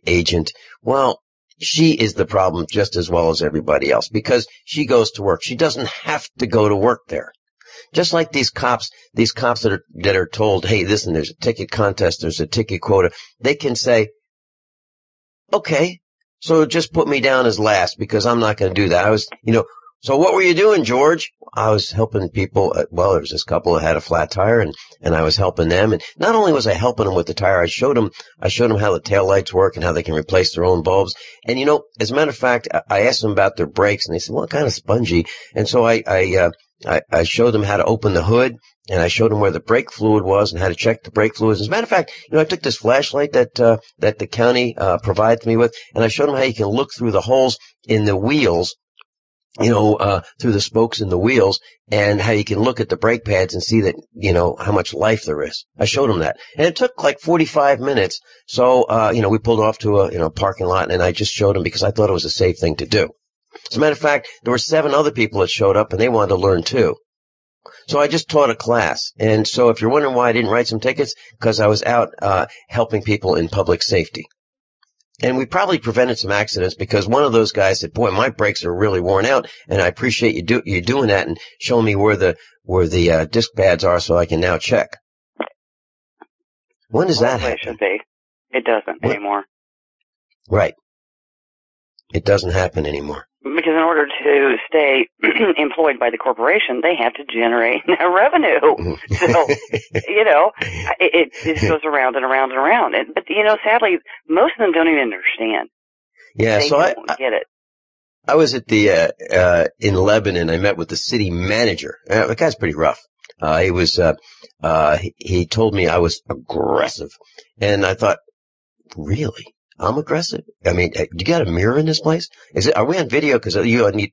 agent. Well, she is the problem just as well as everybody else because she goes to work. She doesn't have to go to work there. Just like these cops that are told, hey, listen, there's a ticket contest, there's a ticket quota. They can say, okay, so just put me down as last because I'm not going to do that. I was, so what were you doing, George? I was helping people. There was this couple that had a flat tire and I was helping them. And not only was I helping them with the tire, I showed them how the taillights work and how they can replace their own bulbs. And as a matter of fact, I asked them about their brakes and they said, well, kind of spongy. And so I I showed them how to open the hood, and I showed them where the brake fluid was and how to check the brake fluids. As a matter of fact, I took this flashlight that the county provides me with, and I showed them how you can look through the holes in the wheels, through the spokes in the wheels, and how you can look at the brake pads and see that, how much life there is. I showed them that. And it took like 45 minutes. So, we pulled off to a parking lot, and I just showed them because I thought it was a safe thing to do. As a matter of fact, there were 7 other people that showed up, and they wanted to learn too. So I just taught a class. And so if you're wondering why I didn't write some tickets, because I was out helping people in public safety. And we probably prevented some accidents because one of those guys said, "Boy, my brakes are really worn out, and I appreciate you doing that and showing me where the disc pads are so I can now check." When does that happen? It should be. It doesn't anymore. Right. It doesn't happen anymore. Because in order to stay employed by the corporation, they have to generate revenue. So, it just goes around and around and around. But, sadly, most of them don't even understand. Yeah, they don't get it. I was at in Lebanon. I met with the city manager. The guy's pretty rough. He told me I was aggressive. And I thought, really? I'm aggressive? I mean, you got a mirror in this place? Are we on video? Because you need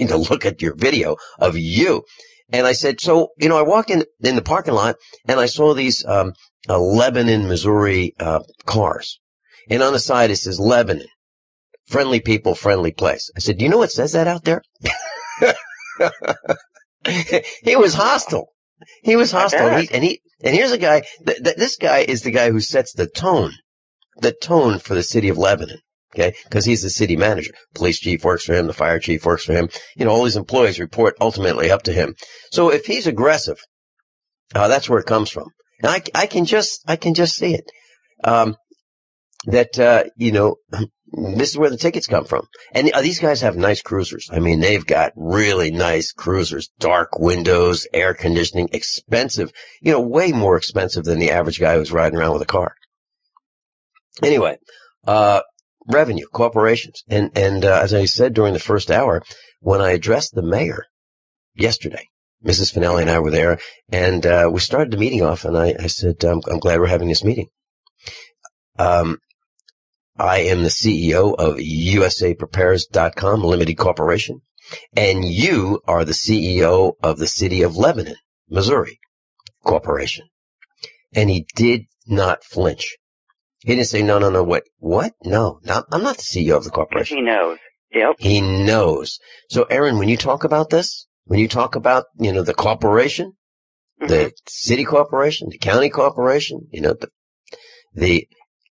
to look at your video of you. And I said, so, I walked in the parking lot and I saw these, Lebanon, Missouri, cars. And on the side it says Lebanon. Friendly people, friendly place. I said, do you know what says that out there? He was hostile. He was hostile. And here's a guy, this guy is the guy who sets the tone for the city of Lebanon, okay? Because he's the city manager. Police chief works for him. The fire chief works for him. All these employees report ultimately up to him. So if he's aggressive, that's where it comes from. And I can just see it. This is where the tickets come from. And these guys have nice cruisers. I mean, they've got really nice cruisers, dark windows, air conditioning, expensive, way more expensive than the average guy who's riding around with a car. Anyway, revenue, corporations. And as I said during the first hour, when I addressed the mayor yesterday, Mrs. Finelli and I were there, and we started the meeting off, and I said, I'm glad we're having this meeting. I am the CEO of USAPrepares.com Limited Corporation, and you are the CEO of the City of Lebanon, Missouri Corporation. And he did not flinch. He didn't say, no, what? No, I'm not the CEO of the corporation. He knows. Yep. He knows. So, Erin, when you talk about this, when you talk about, the corporation, the city corporation, the county corporation, the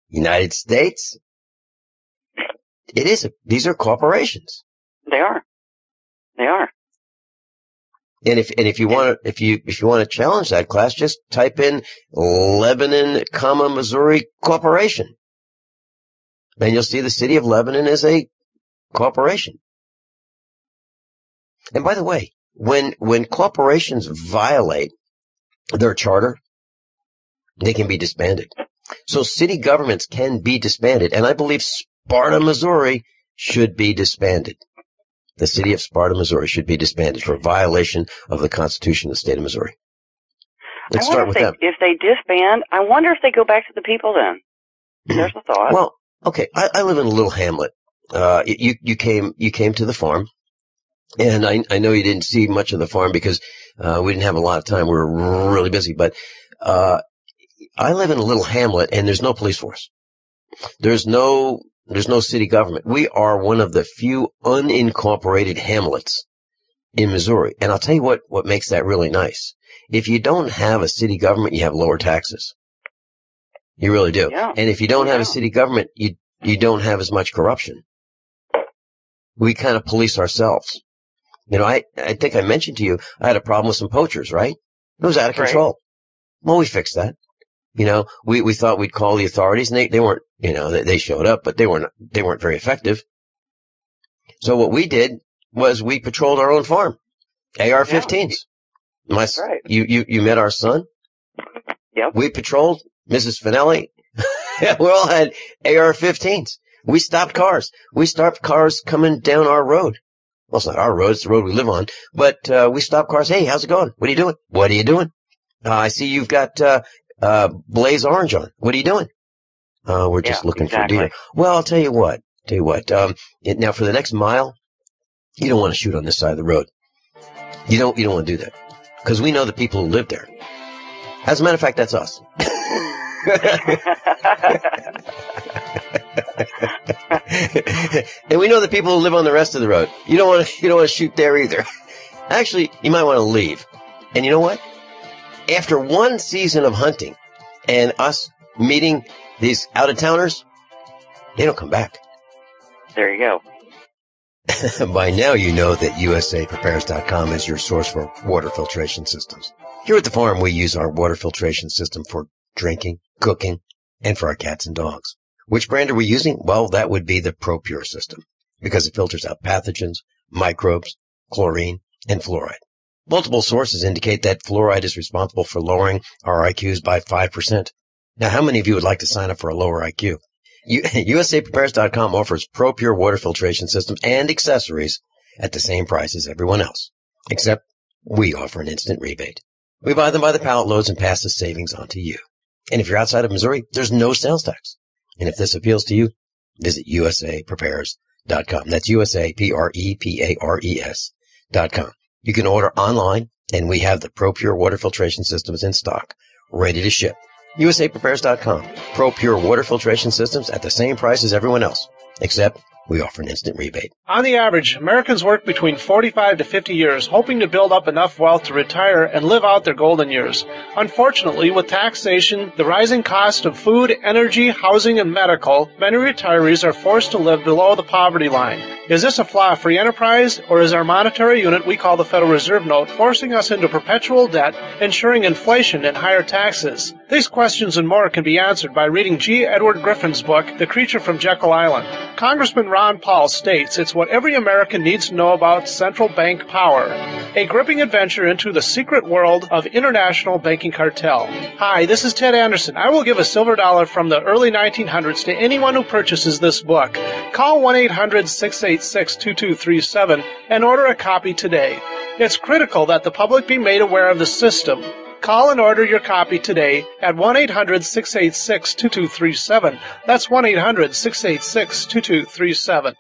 United States, these are corporations. They are. And if you want to challenge that class, just type in Lebanon, Missouri Corporation. And you'll see the city of Lebanon is a corporation. And by the way, when corporations violate their charter, they can be disbanded. So city governments can be disbanded. And I believe Sparta, Missouri should be disbanded. The city of Sparta, Missouri should be disbanded for violation of the Constitution of the state of Missouri. Let's start with them. If they disband, I wonder if they go back to the people then. There's a thought. Well, okay, I live in a little hamlet. You came to the farm, and I know you didn't see much of the farm because we didn't have a lot of time. We were really busy, but I live in a little hamlet, and there's no police force. There's no city government. We are one of the few unincorporated hamlets in Missouri. And I'll tell you what makes that really nice. If you don't have a city government, you have lower taxes. You really do. Yeah. And if you don't have a city government, you don't have as much corruption. We kind of police ourselves. I think I mentioned to you, I had a problem with some poachers, right? It was out of control. Well, we fixed that. We thought we'd call the authorities, and they weren't, they showed up, but they weren't very effective. So what we did was we patrolled our own farm, AR-15s. That's right. You met our son? Yep. We patrolled Mrs. Finelli. We all had AR-15s. We stopped cars. We stopped cars coming down our road. Well, it's not our road. It's the road we live on. But we stop cars. Hey, how's it going? What are you doing? What are you doing? I see you've got blaze orange on. What are you doing? We're just looking for deer. Well, I'll tell you what. Now, for the next mile, you don't want to shoot on this side of the road. You don't want to do that. Because we know the people who live there. As a matter of fact, that's us. And we know the people who live on the rest of the road. You don't want to shoot there either. Actually, you might want to leave. And you know what? After one season of hunting and us meeting these out-of-towners, they don't come back. There you go. By now you know that USAPrepares.com is your source for water filtration systems. Here at the farm, we use our water filtration system for drinking, cooking, and for our cats and dogs. Which brand are we using? Well, that would be the ProPure system, because it filters out pathogens, microbes, chlorine, and fluoride. Multiple sources indicate that fluoride is responsible for lowering our IQs by 5%. Now, how many of you would like to sign up for a lower IQ? USAPrepares.com offers ProPure water filtration systems and accessories at the same price as everyone else, except we offer an instant rebate. We buy them by the pallet loads and pass the savings on to you. And if you're outside of Missouri, there's no sales tax. And if this appeals to you, visit USAPrepares.com. That's USAPrepares.com. You can order online, and we have the ProPure water filtration systems in stock, ready to ship. USAPrepares.com. ProPure water filtration systems at the same price as everyone else, except we offer an instant rebate. On the average, Americans work between 45 to 50 years, hoping to build up enough wealth to retire and live out their golden years. Unfortunately, with taxation, the rising cost of food, energy, housing, and medical, many retirees are forced to live below the poverty line. Is this a flaw of free enterprise, or is our monetary unit we call the Federal Reserve Note forcing us into perpetual debt, ensuring inflation and higher taxes? These questions and more can be answered by reading G. Edward Griffin's book, The Creature from Jekyll Island. Congressman Ron Paul states it's what every American needs to know about central bank power, a gripping adventure into the secret world of international banking cartel. Hi, this is Ted Anderson. I will give a silver dollar from the early 1900s to anyone who purchases this book. Call 1-800-686-2237 and order a copy today. It's critical that the public be made aware of the system. Call and order your copy today at 1-800-686-2237. That's 1-800-686-2237.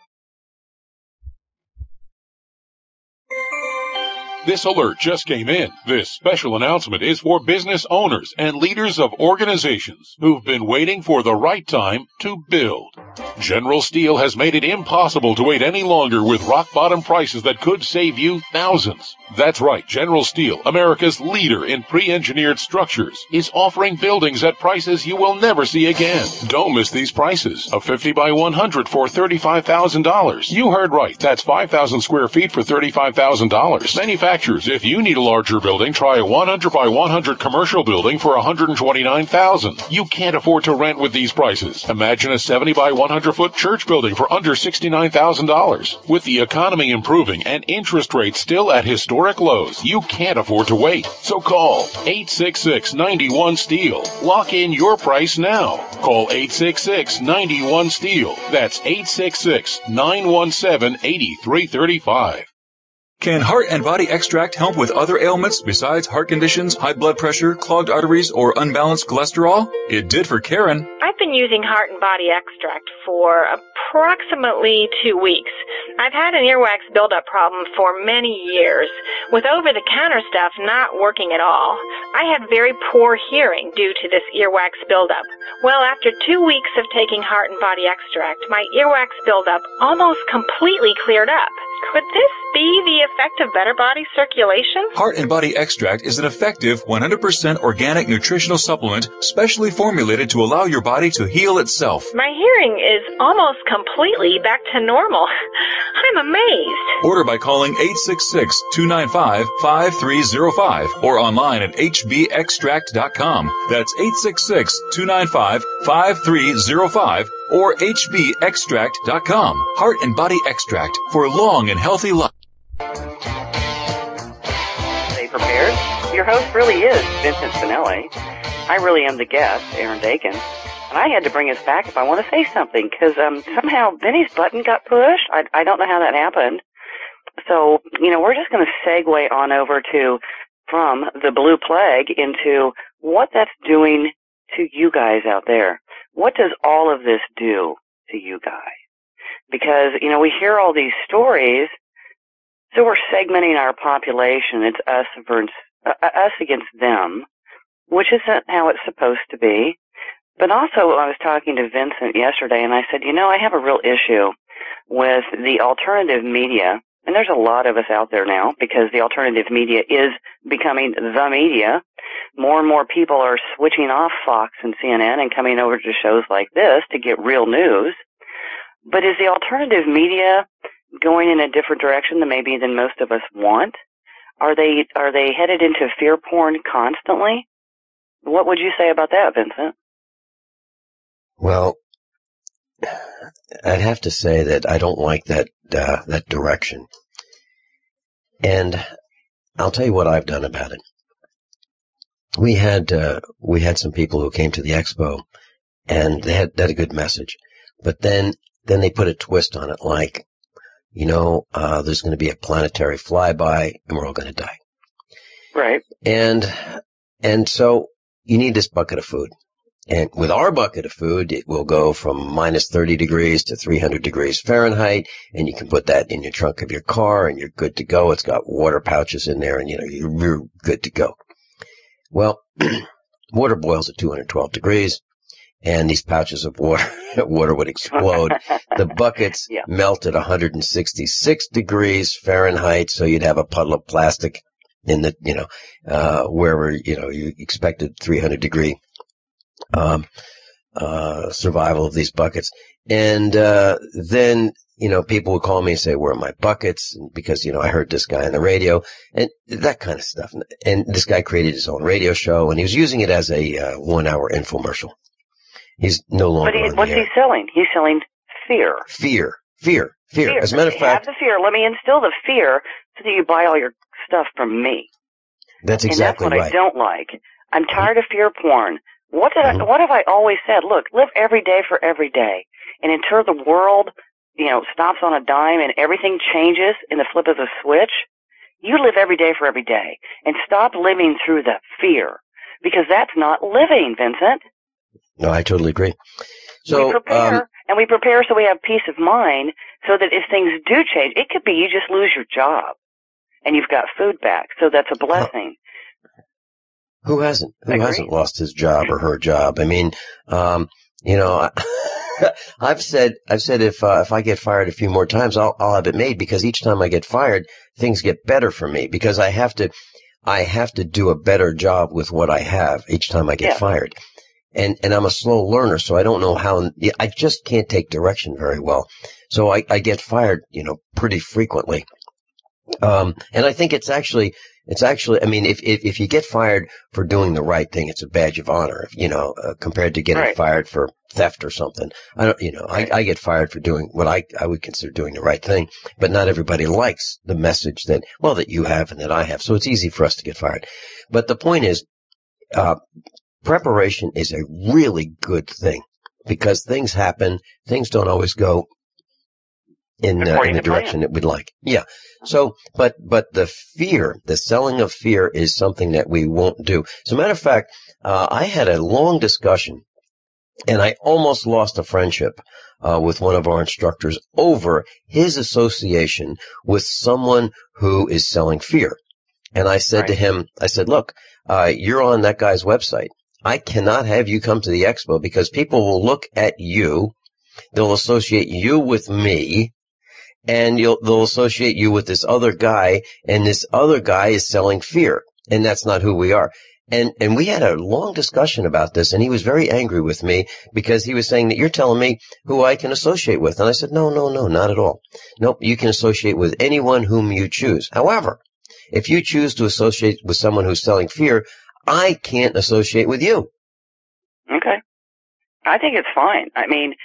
This alert just came in. This special announcement is for business owners and leaders of organizations who've been waiting for the right time to build. General Steel has made it impossible to wait any longer with rock-bottom prices that could save you thousands. That's right, General Steel, America's leader in pre-engineered structures, is offering buildings at prices you will never see again. Don't miss these prices. A 50 by 100 for $35,000. You heard right. That's 5,000 square feet for $35,000. Manufacturers, if you need a larger building, try a 100 by 100 commercial building for $129,000. You can't afford to rent with these prices. Imagine a 70 by 100-foot church building for under $69,000. With the economy improving and interest rates still at historic lows, you can't afford to wait. So call 866-91-STEEL. Lock in your price now. Call 866-91-STEEL. That's 866-917-8335. Can Heart and Body Extract help with other ailments besides heart conditions, high blood pressure, clogged arteries, or unbalanced cholesterol? It did for Karen. I've been using Heart and Body Extract for approximately 2 weeks. I've had an earwax buildup problem for many years, with over-the-counter stuff not working at all. I had very poor hearing due to this earwax buildup. Well, after 2 weeks of taking Heart and Body Extract, my earwax buildup almost completely cleared up. Could this be the effect of better body circulation? Heart and Body Extract is an effective 100% organic nutritional supplement specially formulated to allow your body to heal itself. My hearing is almost completely back to normal. I'm amazed. Order by calling 866-295-5305 or online at hbextract.com. That's 866-295-5305 or hbextract.com. Heart and Body Extract for long and healthy life. Stay prepared. Your host really is Vincent Finelli. I really am the guest, Erin Dakins. And I had to bring us back if I want to say something, because somehow Benny's button got pushed. I don't know how that happened. So, we're just going to segue on over from the blue plague into what that's doing to you guys out there. What does all of this do to you guys? Because, we hear all these stories, so we're segmenting our population. It's us against them, which isn't how it's supposed to be. But also, I was talking to Vincent yesterday, and I said, I have a real issue with the alternative media. And there's a lot of us out there now because the alternative media is becoming the media. More and more people are switching off Fox and CNN and coming over to shows like this to get real news. But is the alternative media going in a different direction than most of us want? Are they headed into fear porn constantly? What would you say about that, Vincent? Well, I'd have to say that I don't like that direction. And I'll tell you what I've done about it. We had some people who came to the expo, and they had a good message, but then they put a twist on it, like, there's going to be a planetary flyby, and we're all going to die. Right. And so you need this bucket of food. And with our bucket of food, it will go from minus 30 degrees to 300 degrees Fahrenheit, and you can put that in your trunk of your car, and you're good to go. It's got water pouches in there, and you're good to go. Well, water boils at 212 degrees, and these pouches of water would explode. The buckets melt at 166 degrees Fahrenheit, so you'd have a puddle of plastic in the, wherever, you expected 300 degree survival of these buckets. And then, people would call me and say, where are my buckets? Because, I heard this guy on the radio and that kind of stuff. And this guy created his own radio show, and he was using it as a 1 hour infomercial. He's no longer on the air. What's he selling? He's selling fear. Fear. As a matter of fact, have the fear. Let me instill the fear so that you buy all your stuff from me. That's exactly right. And that's what I don't like. I'm tired of fear porn. What have I always said? Look, live every day for every day. And until the world, stops on a dime and everything changes in the flip of a switch, you live every day for every day. And stop living through the fear. Because that's not living, Vincent. No, I totally agree. So, we prepare so we have peace of mind so that if things do change, it could be you just lose your job and you've got food back. So that's a blessing. Who hasn't lost his job or her job? I mean, I've said if I get fired a few more times, I'll have it made, because each time I get fired, things get better for me, because I have to do a better job with what I have each time I get fired. And I'm a slow learner, so I don't know how, I just can't take direction very well. So I get fired, pretty frequently. And I think it's actually, I mean, if you get fired for doing the right thing, it's a badge of honor, compared to getting fired for theft or something. I get fired for doing what I would consider doing the right thing, but not everybody likes the message that you have and that I have. So it's easy for us to get fired. But the point is, preparation is a really good thing, because things happen. Things don't always go in the direction that we'd like. Yeah. So, but the fear, the selling of fear, is something that we won't do. As a matter of fact, I had a long discussion, and I almost lost a friendship with one of our instructors over his association with someone who is selling fear. And I said to him, look, you're on that guy's website. I cannot have you come to the expo, because people will look at you, they'll associate you with me, and they'll associate you with this other guy, and this other guy is selling fear, and that's not who we are. And we had a long discussion about this, and he was very angry with me, because he was saying that you're telling me who I can associate with. And I said, no, not at all. Nope, you can associate with anyone whom you choose. However, if you choose to associate with someone who's selling fear, I can't associate with you. Okay. I think it's fine. I mean,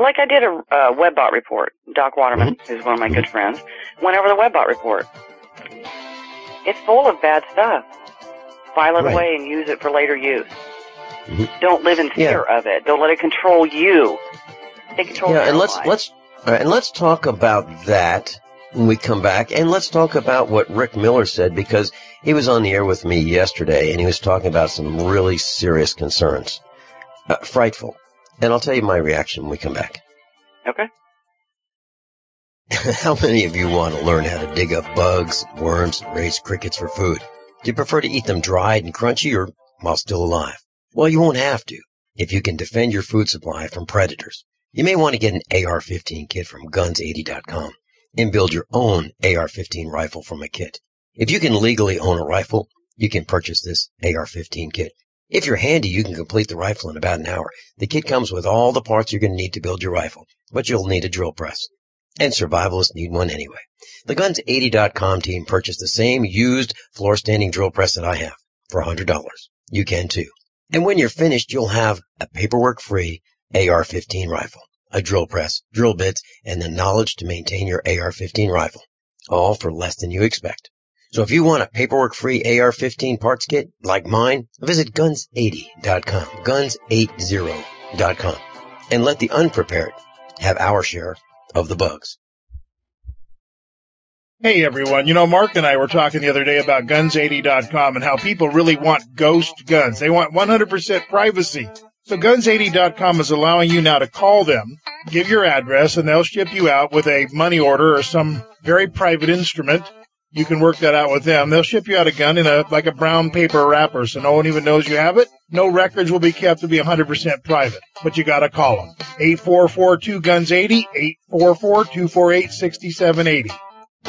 like I did a WebBot report. Doc Waterman, who's one of my good friends, went over the WebBot report. It's full of bad stuff. File it away and use it for later use. Don't live in fear of it. Don't let it control you. Take control of your life. Let's talk about that when we come back. And let's talk about what Rick Miller said, because he was on the air with me yesterday, and he was talking about some really serious concerns. Frightful. And I'll tell you my reaction when we come back. Okay. How many of you want to learn how to dig up bugs, worms, and raise crickets for food? Do you prefer to eat them dried and crunchy or while still alive? Well, you won't have to if you can defend your food supply from predators. You may want to get an AR-15 kit from guns80.com and build your own AR-15 rifle from a kit. If you can legally own a rifle, you can purchase this AR-15 kit. If you're handy, you can complete the rifle in about an hour. The kit comes with all the parts you're going to need to build your rifle, but you'll need a drill press. And survivalists need one anyway. The Guns80.com team purchased the same used floor-standing drill press that I have for $100. You can too. And when you're finished, you'll have a paperwork-free AR-15 rifle, a drill press, drill bits, and the knowledge to maintain your AR-15 rifle, all for less than you expect. So if you want a paperwork-free AR-15 parts kit like mine, visit Guns80.com, Guns80.com, and let the unprepared have our share of the bugs. Hey everyone, you know, Mark and I were talking the other day about Guns80.com and how people really want ghost guns. They want 100% privacy. So Guns80.com is allowing you now to call them, give your address, and they'll ship you out with a money order or some very private instrument. You can work that out with them. They'll ship you out a gun in a brown paper wrapper so no one even knows you have it. No records will be kept to be 100% private, but you gotta call them. 844-2-GUNS-80, 844-248-6780.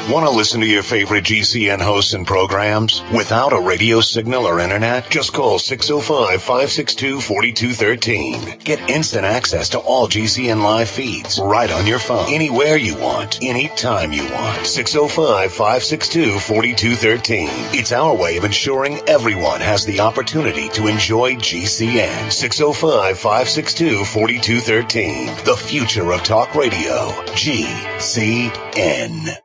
Want to listen to your favorite GCN hosts and programs without a radio signal or internet? Just call 605-562-4213. Get instant access to all GCN live feeds right on your phone, anywhere you want, anytime you want. 605-562-4213. It's our way of ensuring everyone has the opportunity to enjoy GCN. 605-562-4213. The future of talk radio. GCN.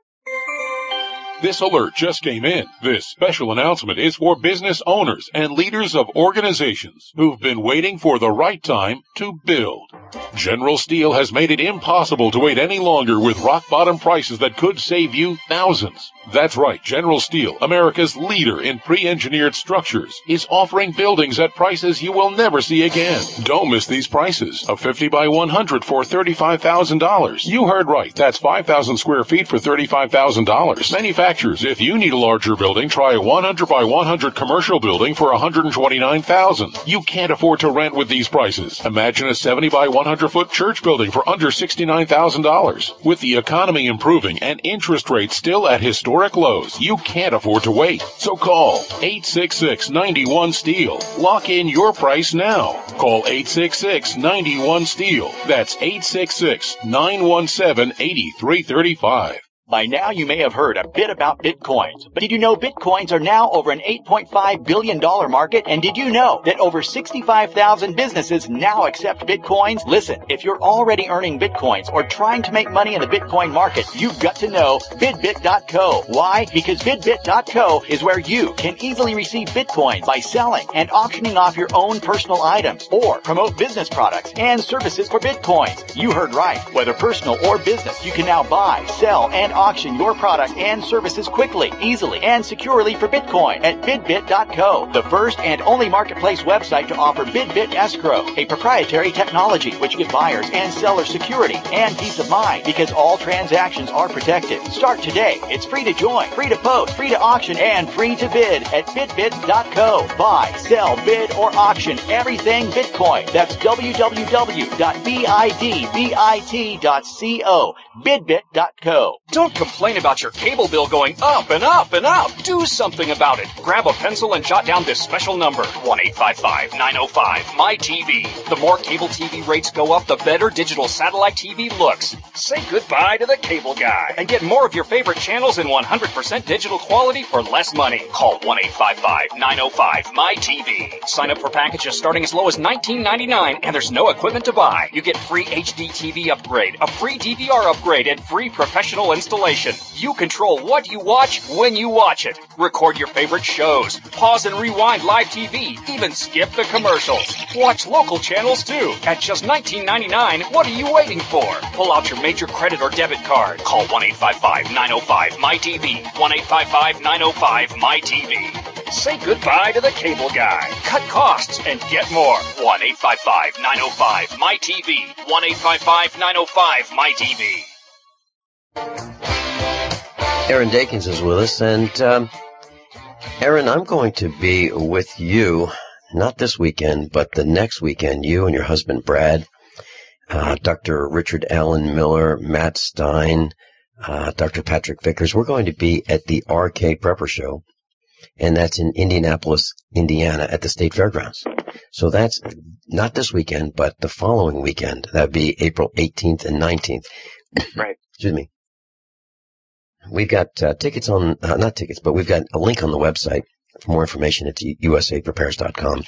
This alert just came in. This special announcement is for business owners and leaders of organizations who've been waiting for the right time to build. General Steel has made it impossible to wait any longer with rock-bottom prices that could save you thousands. That's right, General Steel, America's leader in pre-engineered structures, is offering buildings at prices you will never see again. Don't miss these prices. A 50 by 100 for $35,000. You heard right. That's 5,000 square feet for $35,000. Manufacturers, if you need a larger building, try a 100 by 100 commercial building for $129,000. You can't afford to rent with these prices. Imagine a 70 by 100-foot church building for under $69,000. With the economy improving and interest rates still at historic lows, you can't afford to wait. So call 866-91-STEEL. Lock in your price now. Call 866-91-STEEL. That's 866-917-8335. By now, you may have heard a bit about Bitcoins. But did you know Bitcoins are now over an $8.5 billion market? And did you know that over 65,000 businesses now accept Bitcoins? Listen, if you're already earning Bitcoins or trying to make money in the Bitcoin market, you've got to know bidbit.co. Why? Because bidbit.co is where you can easily receive Bitcoins by selling and auctioning off your own personal items or promote business products and services for Bitcoins. You heard right. Whether personal or business, you can now buy, sell, and auction your product and services quickly, easily, and securely for Bitcoin at bidbit.co, the first and only marketplace website to offer BidBit Escrow, a proprietary technology which gives buyers and sellers security and peace of mind because all transactions are protected. Start today. It's free to join, free to post, free to auction, and free to bid at bidbit.co. Buy, sell, bid, or auction everything Bitcoin. That's www.bidbit.co. bidbit.co. Don't complain about your cable bill going up and up and up. Do something about it. Grab a pencil and jot down this special number, 1-855-905-MY-TV. The more cable TV rates go up, the better digital satellite TV looks. Say goodbye to the cable guy and get more of your favorite channels in 100% digital quality for less money. Call 1-855-905-MY-TV. Sign up for packages starting as low as $19.99, and there's no equipment to buy. You get free HD TV upgrade, a free DVR upgrade, and free professional installation. installation. You control what you watch when you watch it. Record your favorite shows. Pause and rewind live TV. Even skip the commercials. Watch local channels too. At just $19.99, what are you waiting for? Pull out your major credit or debit card. Call 1-855-905-MyTV. 1-855-905-MyTV. Say goodbye to the cable guy. Cut costs and get more. 1-855-905-MyTV. 1-855-905-MyTV. Erin Dakins is with us, and Erin, I'm going to be with you, not this weekend, but the next weekend, you and your husband Brad, Dr. Richard Allen Miller, Matt Stein, Dr. Patrick Vickers. We're going to be at the RK Prepper Show, and that's in Indianapolis, Indiana, at the State Fairgrounds. So that's not this weekend, but the following weekend. That would be April 18th and 19th. Right. Excuse me. We've got tickets on, not tickets, but we've got a link on the website for more information at usaprepares.com.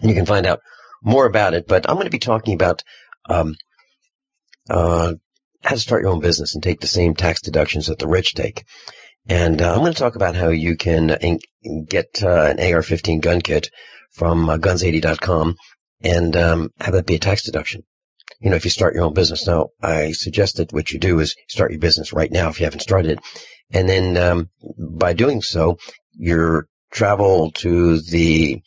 And you can find out more about it. But I'm going to be talking about how to start your own business and take the same tax deductions that the rich take. And I'm going to talk about how you can get an AR-15 gun kit from guns80.com and have that be a tax deduction. You know, if you start your own business. Now, I suggest that what you do is start your business right now if you haven't started it. And then by doing so, your travel to the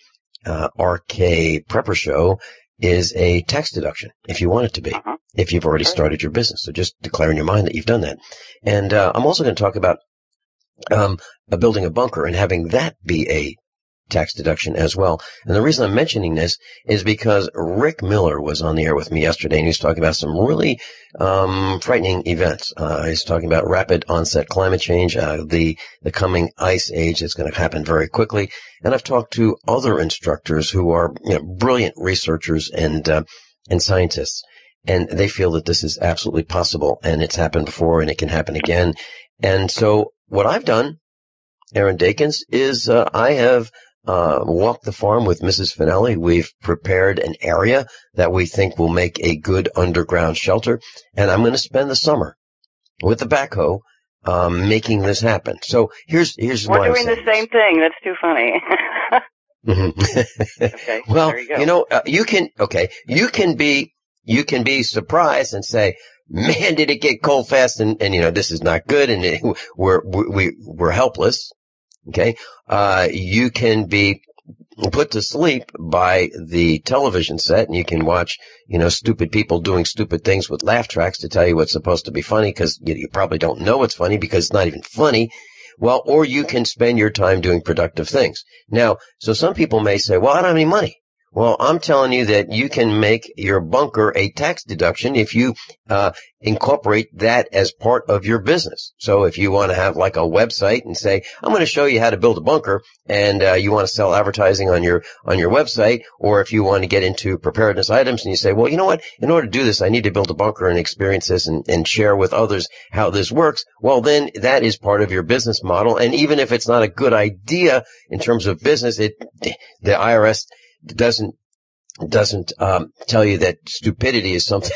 RK Prepper Show is a tax deduction, if you want it to be, if you've already started your business. So just declare in your mind that you've done that. And I'm also going to talk about building a bunker and having that be a tax deduction as well. And the reason I'm mentioning this is because Rick Miller was on the air with me yesterday, and he was talking about some really frightening events. He's talking about rapid onset climate change, the coming ice age that's going to happen very quickly. And I've talked to other instructors who are brilliant researchers and scientists, and they feel that this is absolutely possible, and it's happened before, and it can happen again. And so what I've done, Erin Dakins, is I have walked the farm with Mrs. Finelli. We've prepared an area that we think will make a good underground shelter, and I'm going to spend the summer with the backhoe making this happen. So here's We're doing the same thing. That's too funny. Okay, well, there you go. you know, you can be surprised and say, man, did it get cold fast, and you know, this is not good, and we're helpless. Okay, you can be put to sleep by the television set, and you can watch, stupid people doing stupid things with laugh tracks to tell you what's supposed to be funny, because you probably don't know it's funny because it's not even funny. Well, or you can spend your time doing productive things. Now, so some people may say, well, I don't have any money. Well, I'm telling you that you can make your bunker a tax deduction if you incorporate that as part of your business. So if you want to have like a website and say, I'm going to show you how to build a bunker, and you want to sell advertising on your website, or if you want to get into preparedness items and you say, well, you know what, in order to do this, I need to build a bunker and experience this and share with others how this works. Well, then that is part of your business model. And even if it's not a good idea in terms of business, the IRS doesn't tell you that stupidity is something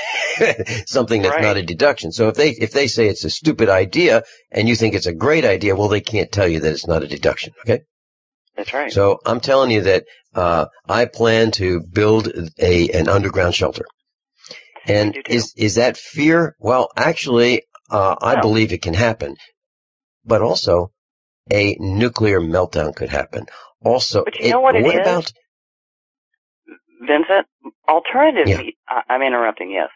something that's not a deduction. So if they say it's a stupid idea and you think it's a great idea, well, they can't tell you that it's not a deduction. Okay, that's right. So I'm telling you that I plan to build an underground shelter. And is that fear? Well, actually, I believe it can happen, but also a nuclear meltdown could happen. Also, but you know what it is? About Vincent, alternative, I'm interrupting, yes.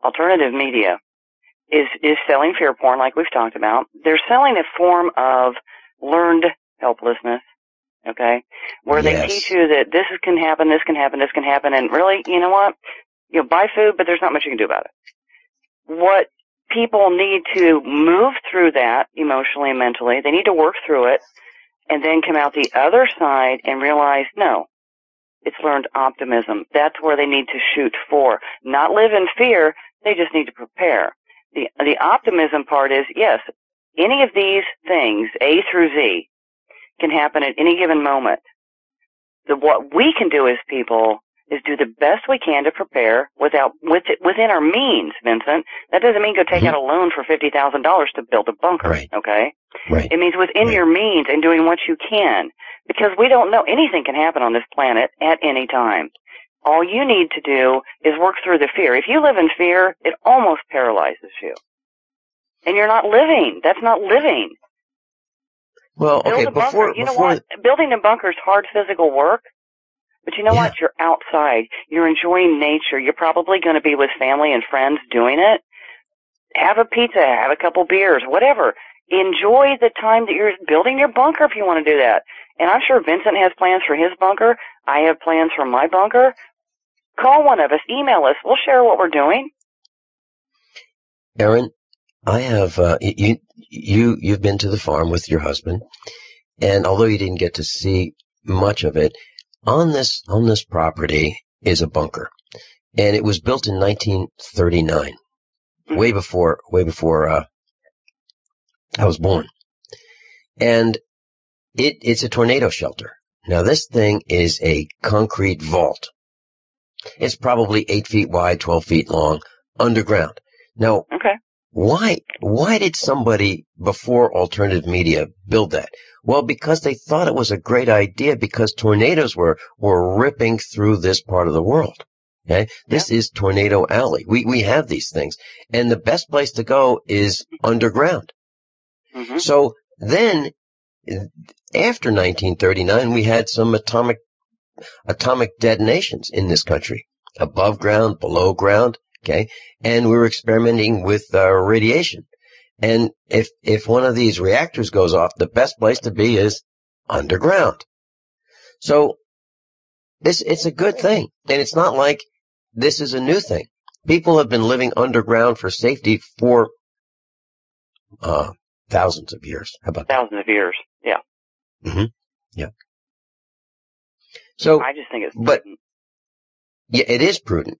Alternative media is selling fear porn like we've talked about. They're selling a form of learned helplessness, okay, where they teach you that this can happen, this can happen, this can happen, and really, you know what? You'll buy food, but there's not much you can do about it. What people need to move through that emotionally and mentally, they need to work through it, and then come out the other side and realize, no, it's learned optimism. That's where they need to shoot for. Not live in fear. They just need to prepare. The optimism part is, yes, any of these things, A through Z, can happen at any given moment. What we can do as people is do the best we can to prepare within our means, Vincent. That doesn't mean go take out a loan for $50,000 to build a bunker, okay? Right. It means within your means and doing what you can, because we don't know. Anything can happen on this planet at any time. All you need to do is work through the fear. If you live in fear, it almost paralyzes you. And you're not living. That's not living. Well, okay, you know what? Building a bunker is hard physical work, but you know what? You're outside. You're enjoying nature. You're probably going to be with family and friends doing it. Have a pizza, have a couple beers, whatever. Enjoy the time that you're building your bunker if you want to do that. And I'm sure Vincent has plans for his bunker. I have plans for my bunker. Call one of us, email us. We'll share what we're doing. Erin, I have you've been to the farm with your husband, and although you didn't get to see much of it, on this property is a bunker, and it was built in 1939, way before I was born, and it's a tornado shelter. Now this thing is a concrete vault. It's probably 8 feet wide, 12 feet long, underground. Now, why did somebody before alternative media build that? Well, because they thought it was a great idea, because tornadoes were ripping through this part of the world. Okay? This is Tornado Alley. We have these things. And the best place to go is underground. So then, after 1939, we had some atomic detonations in this country, above ground, below ground, okay? And we were experimenting with radiation. And if one of these reactors goes off, the best place to be is underground. So it's a good thing. And it's not like this is a new thing. People have been living underground for safety for thousands of years. How about that? Thousands of years, yeah. Yeah. So I just think it's prudent. Yeah, it is prudent.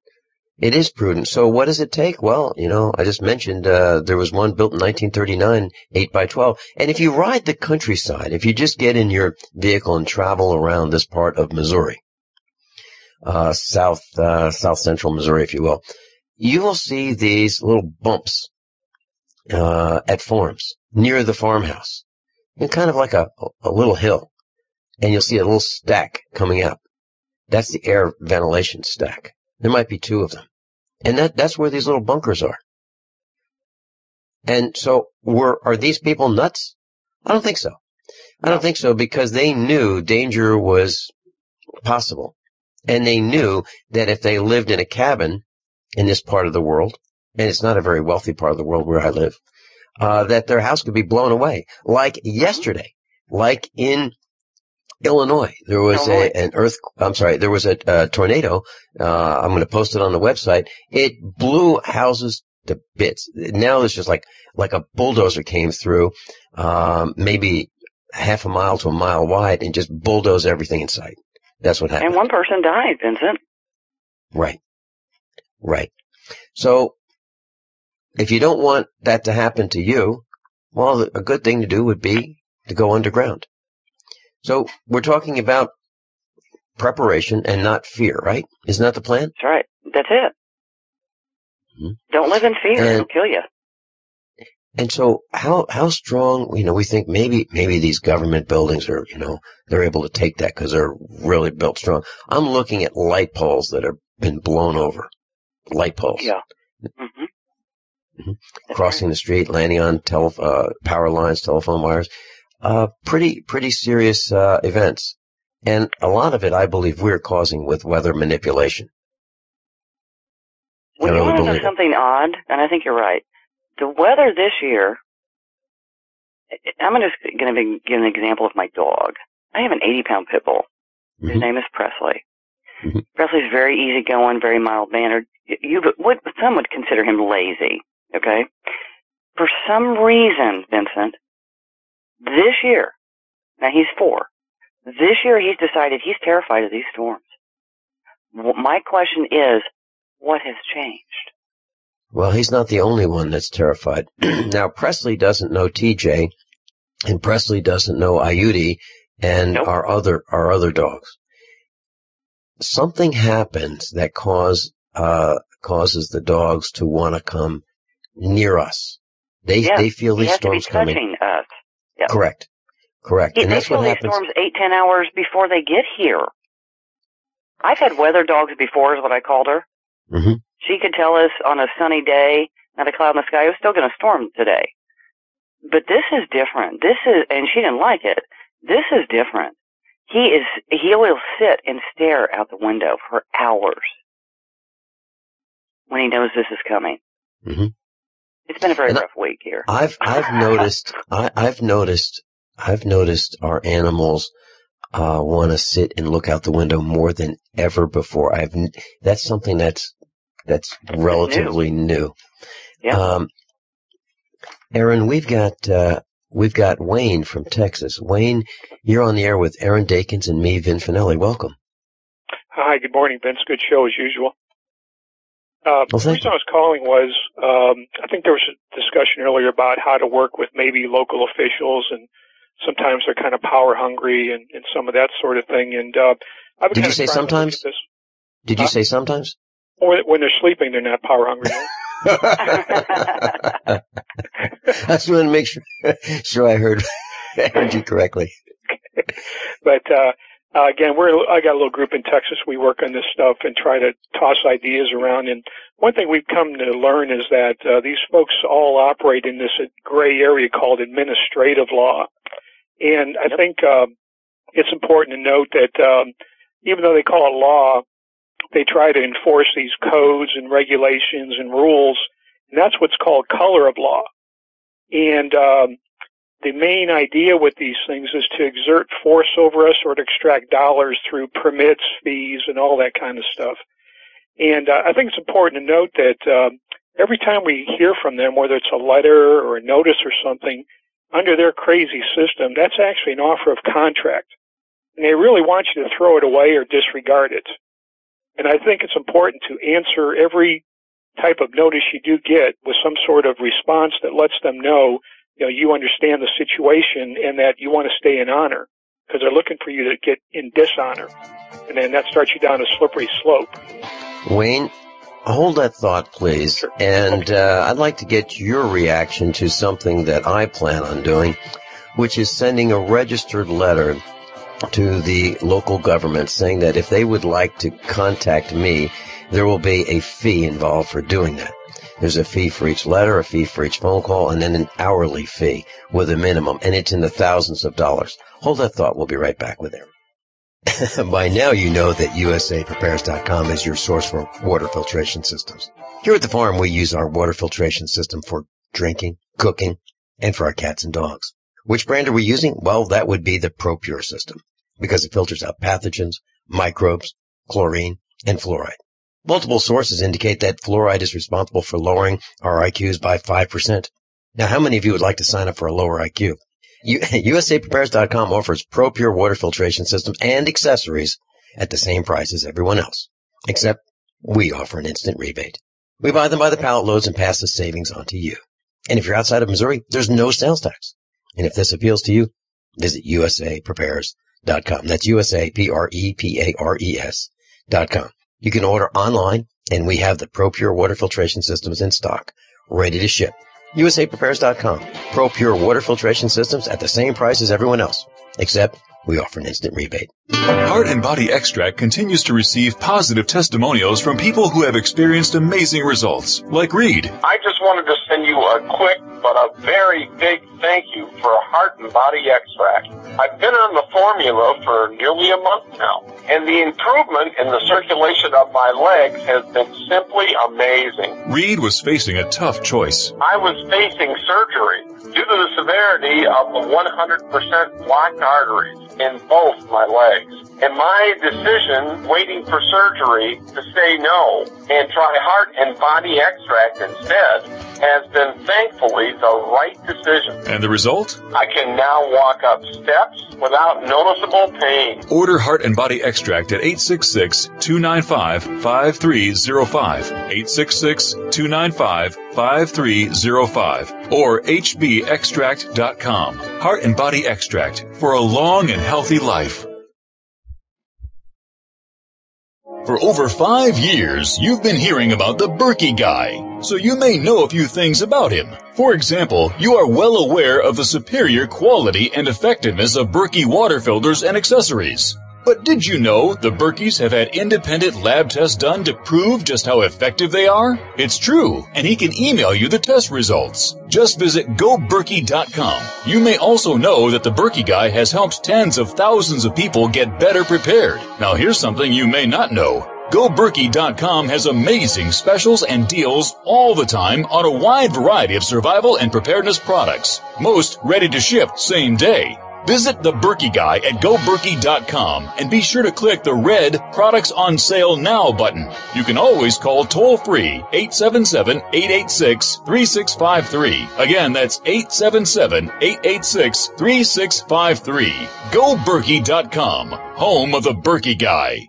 It is prudent. So what does it take? Well, I just mentioned there was one built in 1939, 8x12. And if you ride the countryside, if you just get in your vehicle and travel around this part of Missouri, south central Missouri, if you will, you will see these little bumps at farms near the farmhouse, and kind of like a little hill. And you'll see a little stack coming up. That's the air ventilation stack. There might be two of them. And that's where these little bunkers are. And so are these people nuts? I don't think so. I don't think so, because they knew danger was possible. And they knew that if they lived in a cabin in this part of the world, and it's not a very wealthy part of the world where I live, that their house could be blown away. Like yesterday, like in Illinois, there was there was a tornado. I'm going to post it on the website. It blew houses to bits. Now there's just like a bulldozer came through, maybe half a mile to a mile wide, and just bulldoze everything in sight. That's what happened. And one person died, Vincent. Right. So if you don't want that to happen to you, well, a good thing to do would be to go underground. So we're talking about preparation and not fear, right? Isn't that the plan? That's right. That's it. Don't live in fear. It'll kill you. And so how strong, we think maybe these government buildings are, they're able to take that because they're really built strong. I'm looking at light poles that have been blown over. Light poles. Yeah. Crossing the street, landing on power lines, telephone wires. Pretty serious events. And a lot of it, I believe, we're causing with weather manipulation. Well, you want to know something odd, and I think you're right. The weather this year, I'm just going to give an example of my dog. I have an 80-pound pit bull. His name is Presley. Presley's very easygoing, very mild-mannered. Some would consider him lazy, okay? For some reason, Vincent, this year, now he's 4, this year he's decided he's terrified of these storms. My question is, what has changed? Well, he's not the only one that's terrified. Now, Presley doesn't know TJ, and Presley doesn't know Ayudi and our other dogs. something happens that causes the dogs to want to come near us. They feel these storms coming. He has to be touching us. Yep. Correct. And that's what happens. They feel these storms 8-10 hours before they get here. I've had weather dogs before, is what I called her. Mm-hmm. She could tell us on a sunny day, not a cloud in the sky, it was still going to storm today. But this is different. And she didn't like it. This is different. He will sit and stare out the window for hours when he knows this is coming. Mm-hmm. It's been a very rough week here. I've noticed our animals want to sit and look out the window more than ever before. That's something that's relatively new. Yeah. Erin, we've got Wayne from Texas. Wayne, you're on the air with Erin Dakins and me, Vin Finelli. Welcome. Hi, good morning, Vince. Good show as usual. The reason I was calling was, I think there was a discussion earlier about how to work with maybe local officials, and sometimes they're kind of power hungry and some of that sort of thing. And Did you say sometimes? Did you say sometimes? When they're sleeping, they're not power hungry. I just want to make sure I heard you correctly. But again, I got a little group in Texas. We work on this stuff and try to toss ideas around. And one thing we've come to learn is that these folks all operate in this gray area called administrative law. And I think it's important to note that even though they call it law, they try to enforce these codes and regulations and rules, and that's what's called color of law. And the main idea with these things is to exert force over us or to extract dollars through permits, fees, and all that kind of stuff. And I think it's important to note that every time we hear from them, whether it's a letter or a notice or something, under their crazy system, that's actually an offer of contract. And they really want you to throw it away or disregard it. And I think it's important to answer every type of notice you do get with some sort of response that lets them know, you understand the situation and that you want to stay in honor, because they're looking for you to get in dishonor. And then that starts you down a slippery slope. Wayne, hold that thought, please. Sure. And I'd like to get your reaction to something that I plan on doing, which is sending a registered letter to the local government saying that if they would like to contact me, there will be a fee involved for doing that. There's a fee for each letter, a fee for each phone call, and then an hourly fee with a minimum, and it's in the thousands of dollars. Hold that thought. We'll be right back with Erin. By now you know that USAPrepares.com is your source for water filtration systems. Here at the farm, we use our water filtration system for drinking, cooking, and for our cats and dogs. Which brand are we using? Well, that would be the ProPure system, because it filters out pathogens, microbes, chlorine, and fluoride. Multiple sources indicate that fluoride is responsible for lowering our IQs by 5%. Now, how many of you would like to sign up for a lower IQ? USAPrepares.com offers ProPure water filtration systems and accessories at the same price as everyone else, except we offer an instant rebate. We buy them by the pallet loads and pass the savings on to you. And if you're outside of Missouri, there's no sales tax. And if this appeals to you, visit USAPrepares.com. That's USAPrepares.com. You can order online, and we have the ProPure water filtration systems in stock, ready to ship. USAPrepares.com. ProPure water filtration systems at the same price as everyone else, except we offer an instant rebate. Heart and Body Extract continues to receive positive testimonials from people who have experienced amazing results, like Reed. I just wanted to send you a quick but a very big thank you for Heart and Body Extract. I've been on the formula for nearly a month now, and the improvement in the circulation of my legs has been simply amazing. Reed was facing a tough choice. I was facing surgery due to the severity of the 100% blocked arteries in both my legs. And my decision, waiting for surgery, to say no and try Heart and Body Extract instead, has been thankfully the right decision. And the result? I can now walk up steps without noticeable pain. Order Heart and Body Extract at 866-295-5305, 866-295-5305, or hbextract.com. Heart and Body Extract for a long and healthy life. For over 5 years, you've been hearing about the Berkey guy, so you may know a few things about him. For example, you are well aware of the superior quality and effectiveness of Berkey water filters and accessories. But did you know the Berkeys have had independent lab tests done to prove just how effective they are? It's true, and he can email you the test results. Just visit goberkey.com. You may also know that the Berkey guy has helped tens of thousands of people get better prepared. Now here's something you may not know. GoBerkey.com has amazing specials and deals all the time on a wide variety of survival and preparedness products. Most ready to ship same day. Visit the Berkey guy at goberkey.com and be sure to click the red Products on Sale Now button. You can always call toll-free 877-886-3653. Again, that's 877-886-3653. GoBerkey.com, home of the Berkey guy.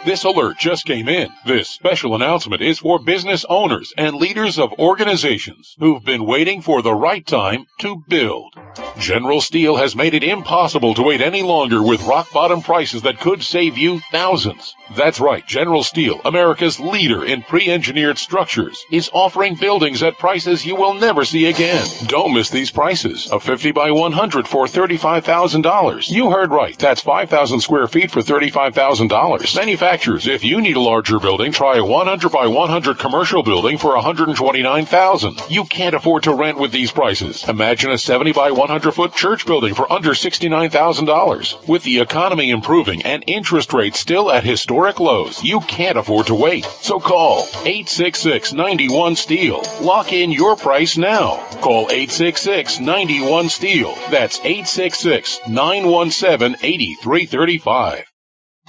This alert just came in. This special announcement is for business owners and leaders of organizations who've been waiting for the right time to build. General Steel has made it impossible to wait any longer with rock-bottom prices that could save you thousands. That's right, General Steel, America's leader in pre-engineered structures, is offering buildings at prices you will never see again. Don't miss these prices. A 50 by 100 for $35,000. You heard right. That's 5,000 square feet for $35,000. Manufacturers, if you need a larger building, try a 100 by 100 commercial building for $129,000. You can't afford to rent with these prices. Imagine a 70 by 100-foot church building for under $69,000. With the economy improving and interest rates still at historic lows, you can't afford to wait. So call 866-91-STEEL. Lock in your price now. Call 866-91-STEEL. That's 866-917-8335.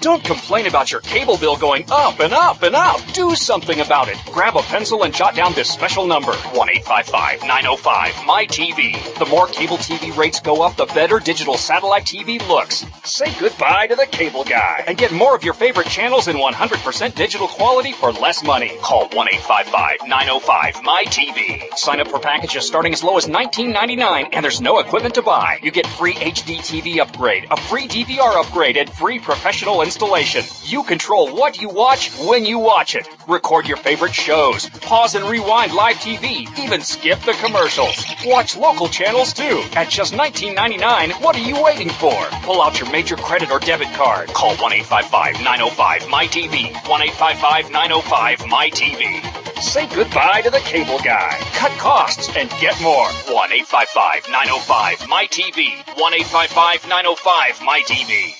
Don't complain about your cable bill going up and up and up. Do something about it. Grab a pencil and jot down this special number, 1-855-905-MY-TV. The more cable TV rates go up, the better digital satellite TV looks. Say goodbye to the cable guy and get more of your favorite channels in 100% digital quality for less money. Call 1-855-905-MY-TV. Sign up for packages starting as low as $19.99, and there's no equipment to buy. You get free HD TV upgrade, a free DVR upgrade, and free professional installation. You control what you watch when you watch it. Record your favorite shows. Pause and rewind live TV. Even skip the commercials. Watch local channels too. At just $19.99, what are you waiting for? Pull out your major credit or debit card. Call 1-855-905-MY-TV. 1-855-905-MY-TV. Say goodbye to the cable guy. Cut costs and get more. 1-855-905-MY-TV. 1-855-905-MY-TV.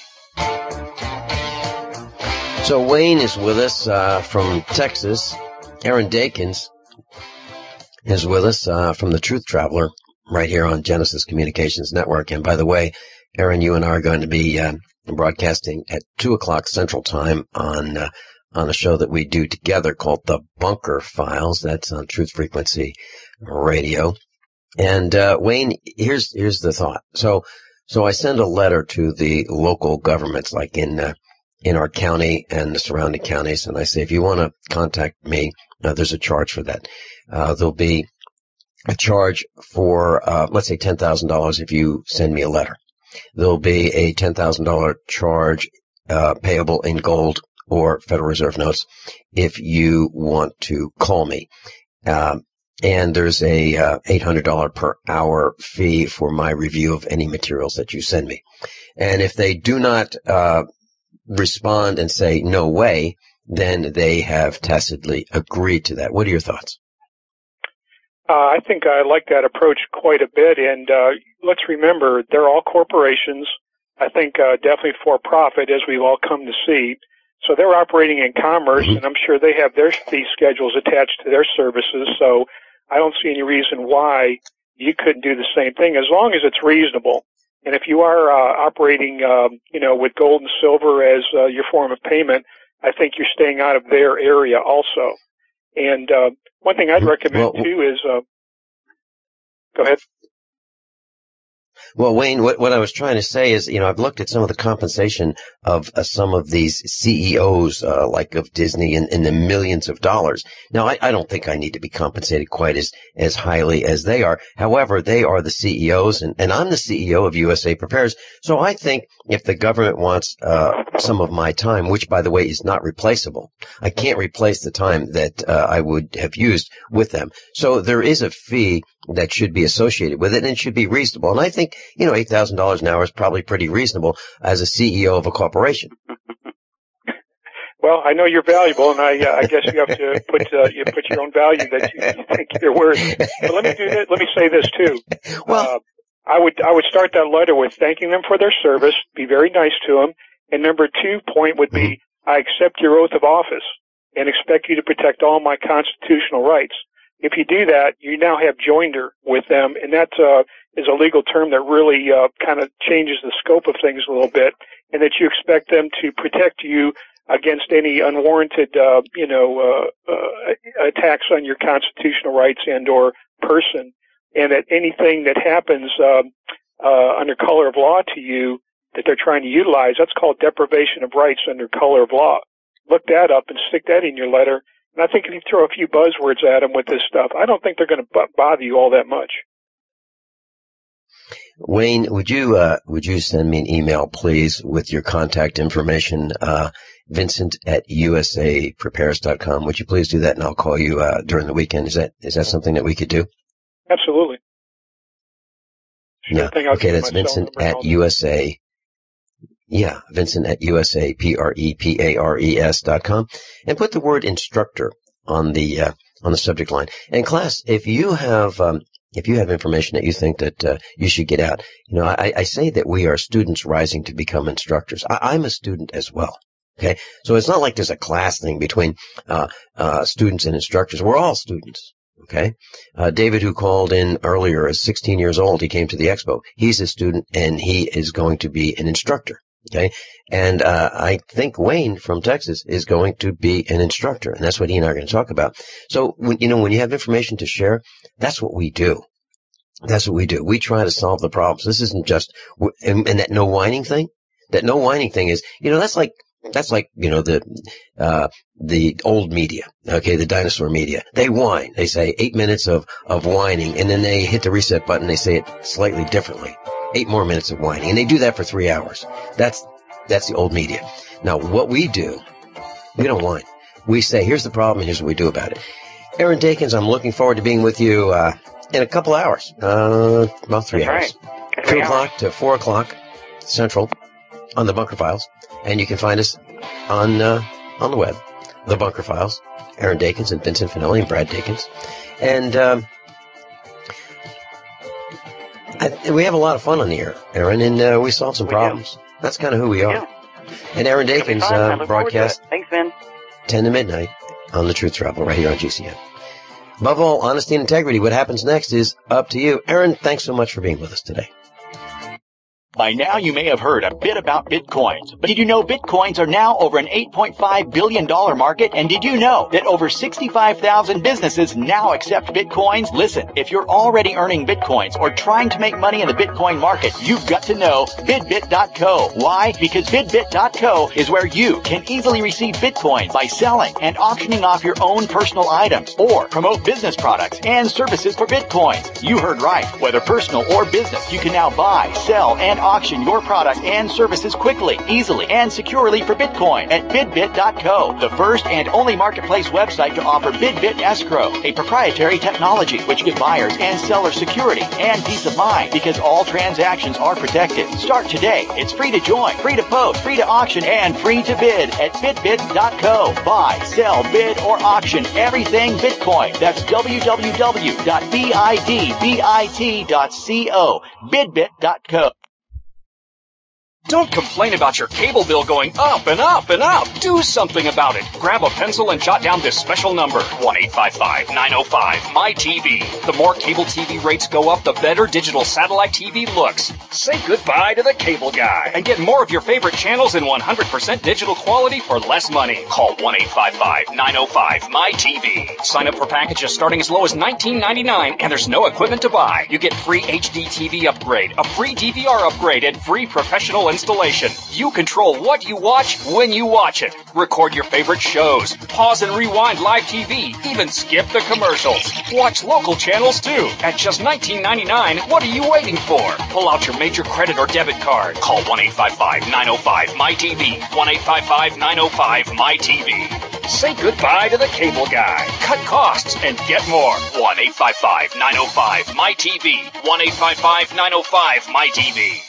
So Wayne is with us from Texas. Erin Dakins is with us from the Truth Traveler right here on Genesis Communications Network. And by the way, Erin, you and I are going to be broadcasting at 2 o'clock Central Time on a show that we do together called The Bunker Files. That's on Truth Frequency Radio. And Wayne, here's the thought. So I send a letter to the local governments, like in our county and the surrounding counties, and I say, if you want to contact me, there's a charge for that. There'll be a charge for, let's say, $10,000 if you send me a letter. There'll be a $10,000 charge payable in gold or Federal Reserve notes if you want to call me. And there's a $800 per hour fee for my review of any materials that you send me. And if they do not respond and say no way, then they have tacitly agreed to that. What are your thoughts? I think I like that approach quite a bit, and let's remember, they're all corporations. I think definitely for profit, as we've all come to see. So they're operating in commerce, and I'm sure they have their fee schedules attached to their services, so I don't see any reason why you couldn't do the same thing, as long as it's reasonable. And if you are operating, with gold and silver as your form of payment, I think you're staying out of their area also. And one thing I'd recommend too is, go ahead. Well, Wayne, what I was trying to say is, I've looked at some of the compensation of some of these CEOs, like of Disney, in the millions of dollars. Now, I don't think I need to be compensated quite as highly as they are. However, they are the CEOs, and I'm the CEO of USA Prepares. So I think if the government wants some of my time, which, by the way, is not replaceable, I can't replace the time that I would have used with them. So there is a fee that should be associated with it, and it should be reasonable. And I think, $8,000 an hour is probably pretty reasonable as a CEO of a corporation. Well, I know you're valuable, and I guess you have to put your own value that you think you're worth. But let me do that. Let me say this too. Well, I would start that letter with thanking them for their service. Be very nice to them. And number 2 point would be, I accept your oath of office and expect you to protect all my constitutional rights. If you do that, you now have joinder with them, and that is a legal term that really kind of changes the scope of things a little bit, and that you expect them to protect you against any unwarranted, attacks on your constitutional rights and or person, and that anything that happens under color of law to you that they're trying to utilize, that's called deprivation of rights under color of law. Look that up and stick that in your letter. And I think if you throw a few buzzwords at them with this stuff, I don't think they're going to bother you all that much. Wayne, would you send me an email, please, with your contact information, Vincent at usaprepares.com. Would you please do that, and I'll call you during the weekend. Is that something that we could do? Absolutely. Yeah. Okay, that's Vincent at USA. Yeah, Vincent at usaprepares.com, and put the word instructor on the subject line. And class, if you have information that you think that you should get out, I say that we are students rising to become instructors. I'm a student as well. Okay, so it's not like there's a class thing between students and instructors. We're all students. Okay, David, who called in earlier, is 16 years old. He came to the expo. He's a student, and he is going to be an instructor. Okay, and I think Wayne from Texas is going to be an instructor, and that's what he and I are going to talk about. So when you have information to share, that's what we do. That's what we do. We try to solve the problems. This isn't just and that no whining thing. That no whining thing is, that's like the old media. Okay, the dinosaur media. They whine. They say 8 minutes of whining, and then they hit the reset button. They say it slightly differently. 8 more minutes of whining, and they do that for 3 hours. That's the old media. Now, what we do, we don't whine. We say, here's the problem, and here's what we do about it. Erin Dakins, I'm looking forward to being with you in a couple hours, about 3 hours. Right. 2 o'clock to 4 o'clock Central on the Bunker Files, and you can find us on the web, the Bunker Files. Erin Dakins and Vincent Finelli and Brad Dakins, and we have a lot of fun on the air, Erin, and we solve some problems. That's kind of who we are. Yeah. And Erin Dakins broadcast Thanks, Vin. 10 to midnight on the Truth Travel right here on GCN. Above all, honesty and integrity. What happens next is up to you. Erin, thanks so much for being with us today. By now, you may have heard a bit about Bitcoins, but did you know Bitcoins are now over an $8.5 billion market? And did you know that over 65,000 businesses now accept Bitcoins? Listen, if you're already earning Bitcoins or trying to make money in the Bitcoin market, you've got to know bidbit.co. Why? Because bidbit.co is where you can easily receive Bitcoins by selling and auctioning off your own personal items or promote business products and services for Bitcoins. You heard right. Whether personal or business, you can now buy, sell, and auction your product and services quickly, easily, and securely for Bitcoin at bidbit.co, the first and only marketplace website to offer BidBit Escrow, a proprietary technology which gives buyers and sellers security and peace of mind because all transactions are protected. Start today. It's free to join, free to post, free to auction, and free to bid at bidbit.co. Buy, sell, bid, or auction everything Bitcoin. That's www.bidbit.co, bidbit.co. Don't complain about your cable bill going up and up and up. Do something about it. Grab a pencil and jot down this special number, 1-855-905-MY-TV. The more cable TV rates go up, the better digital satellite TV looks. Say goodbye to the cable guy and get more of your favorite channels in 100% digital quality for less money. Call 1-855-905-MY-TV. Sign up for packages starting as low as $19.99, and there's no equipment to buy. You get free HD TV upgrade, a free DVR upgrade, and free professional installation. You control what you watch when you watch it. Record your favorite shows. Pause and rewind live TV. Even skip the commercials. Watch local channels too. At just $19.99, what are you waiting for? Pull out your major credit or debit card. Call 1-855-905-MY-TV. 1-855-905-MY-TV. Say goodbye to the cable guy. Cut costs and get more. 1-855-905-MY-TV. 1-855-905-MY-TV.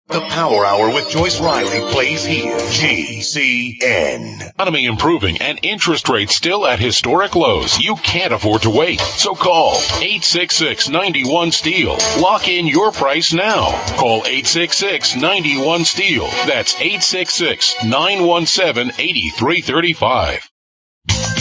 The Power Hour with Joyce Riley plays here. GCN. Economy improving and interest rates still at historic lows. You can't afford to wait. So call 866-91-STEEL. Lock in your price now. Call 866-91-STEEL. That's 866-917-8335.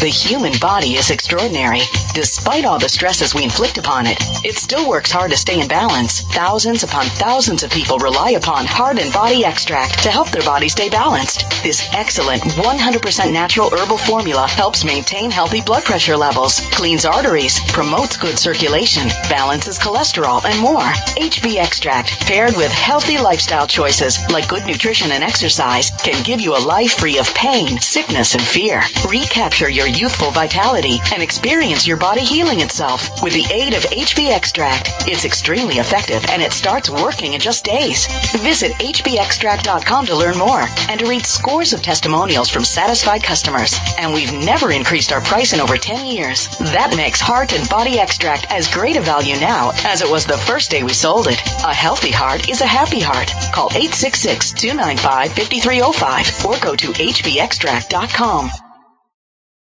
The human body is extraordinary. Despite all the stresses we inflict upon it, it still works hard to stay in balance. Thousands upon thousands of people rely upon Heart and Body Extract to help their body stay balanced. This excellent 100% natural herbal formula helps maintain healthy blood pressure levels, cleans arteries, promotes good circulation, balances cholesterol, and more. HB Extract, paired with healthy lifestyle choices like good nutrition and exercise, can give you a life free of pain, sickness, and fear. Recapture your youthful vitality and experience your body healing itself with the aid of HB Extract. It's extremely effective and it starts working in just days. Visit hbextract.com to learn more and to read scores of testimonials from satisfied customers. And we've never increased our price in over 10 years. That makes Heart and Body Extract as great a value now as it was the first day we sold it. A healthy heart is a happy heart. Call 866-295-5305 or go to hbextract.com.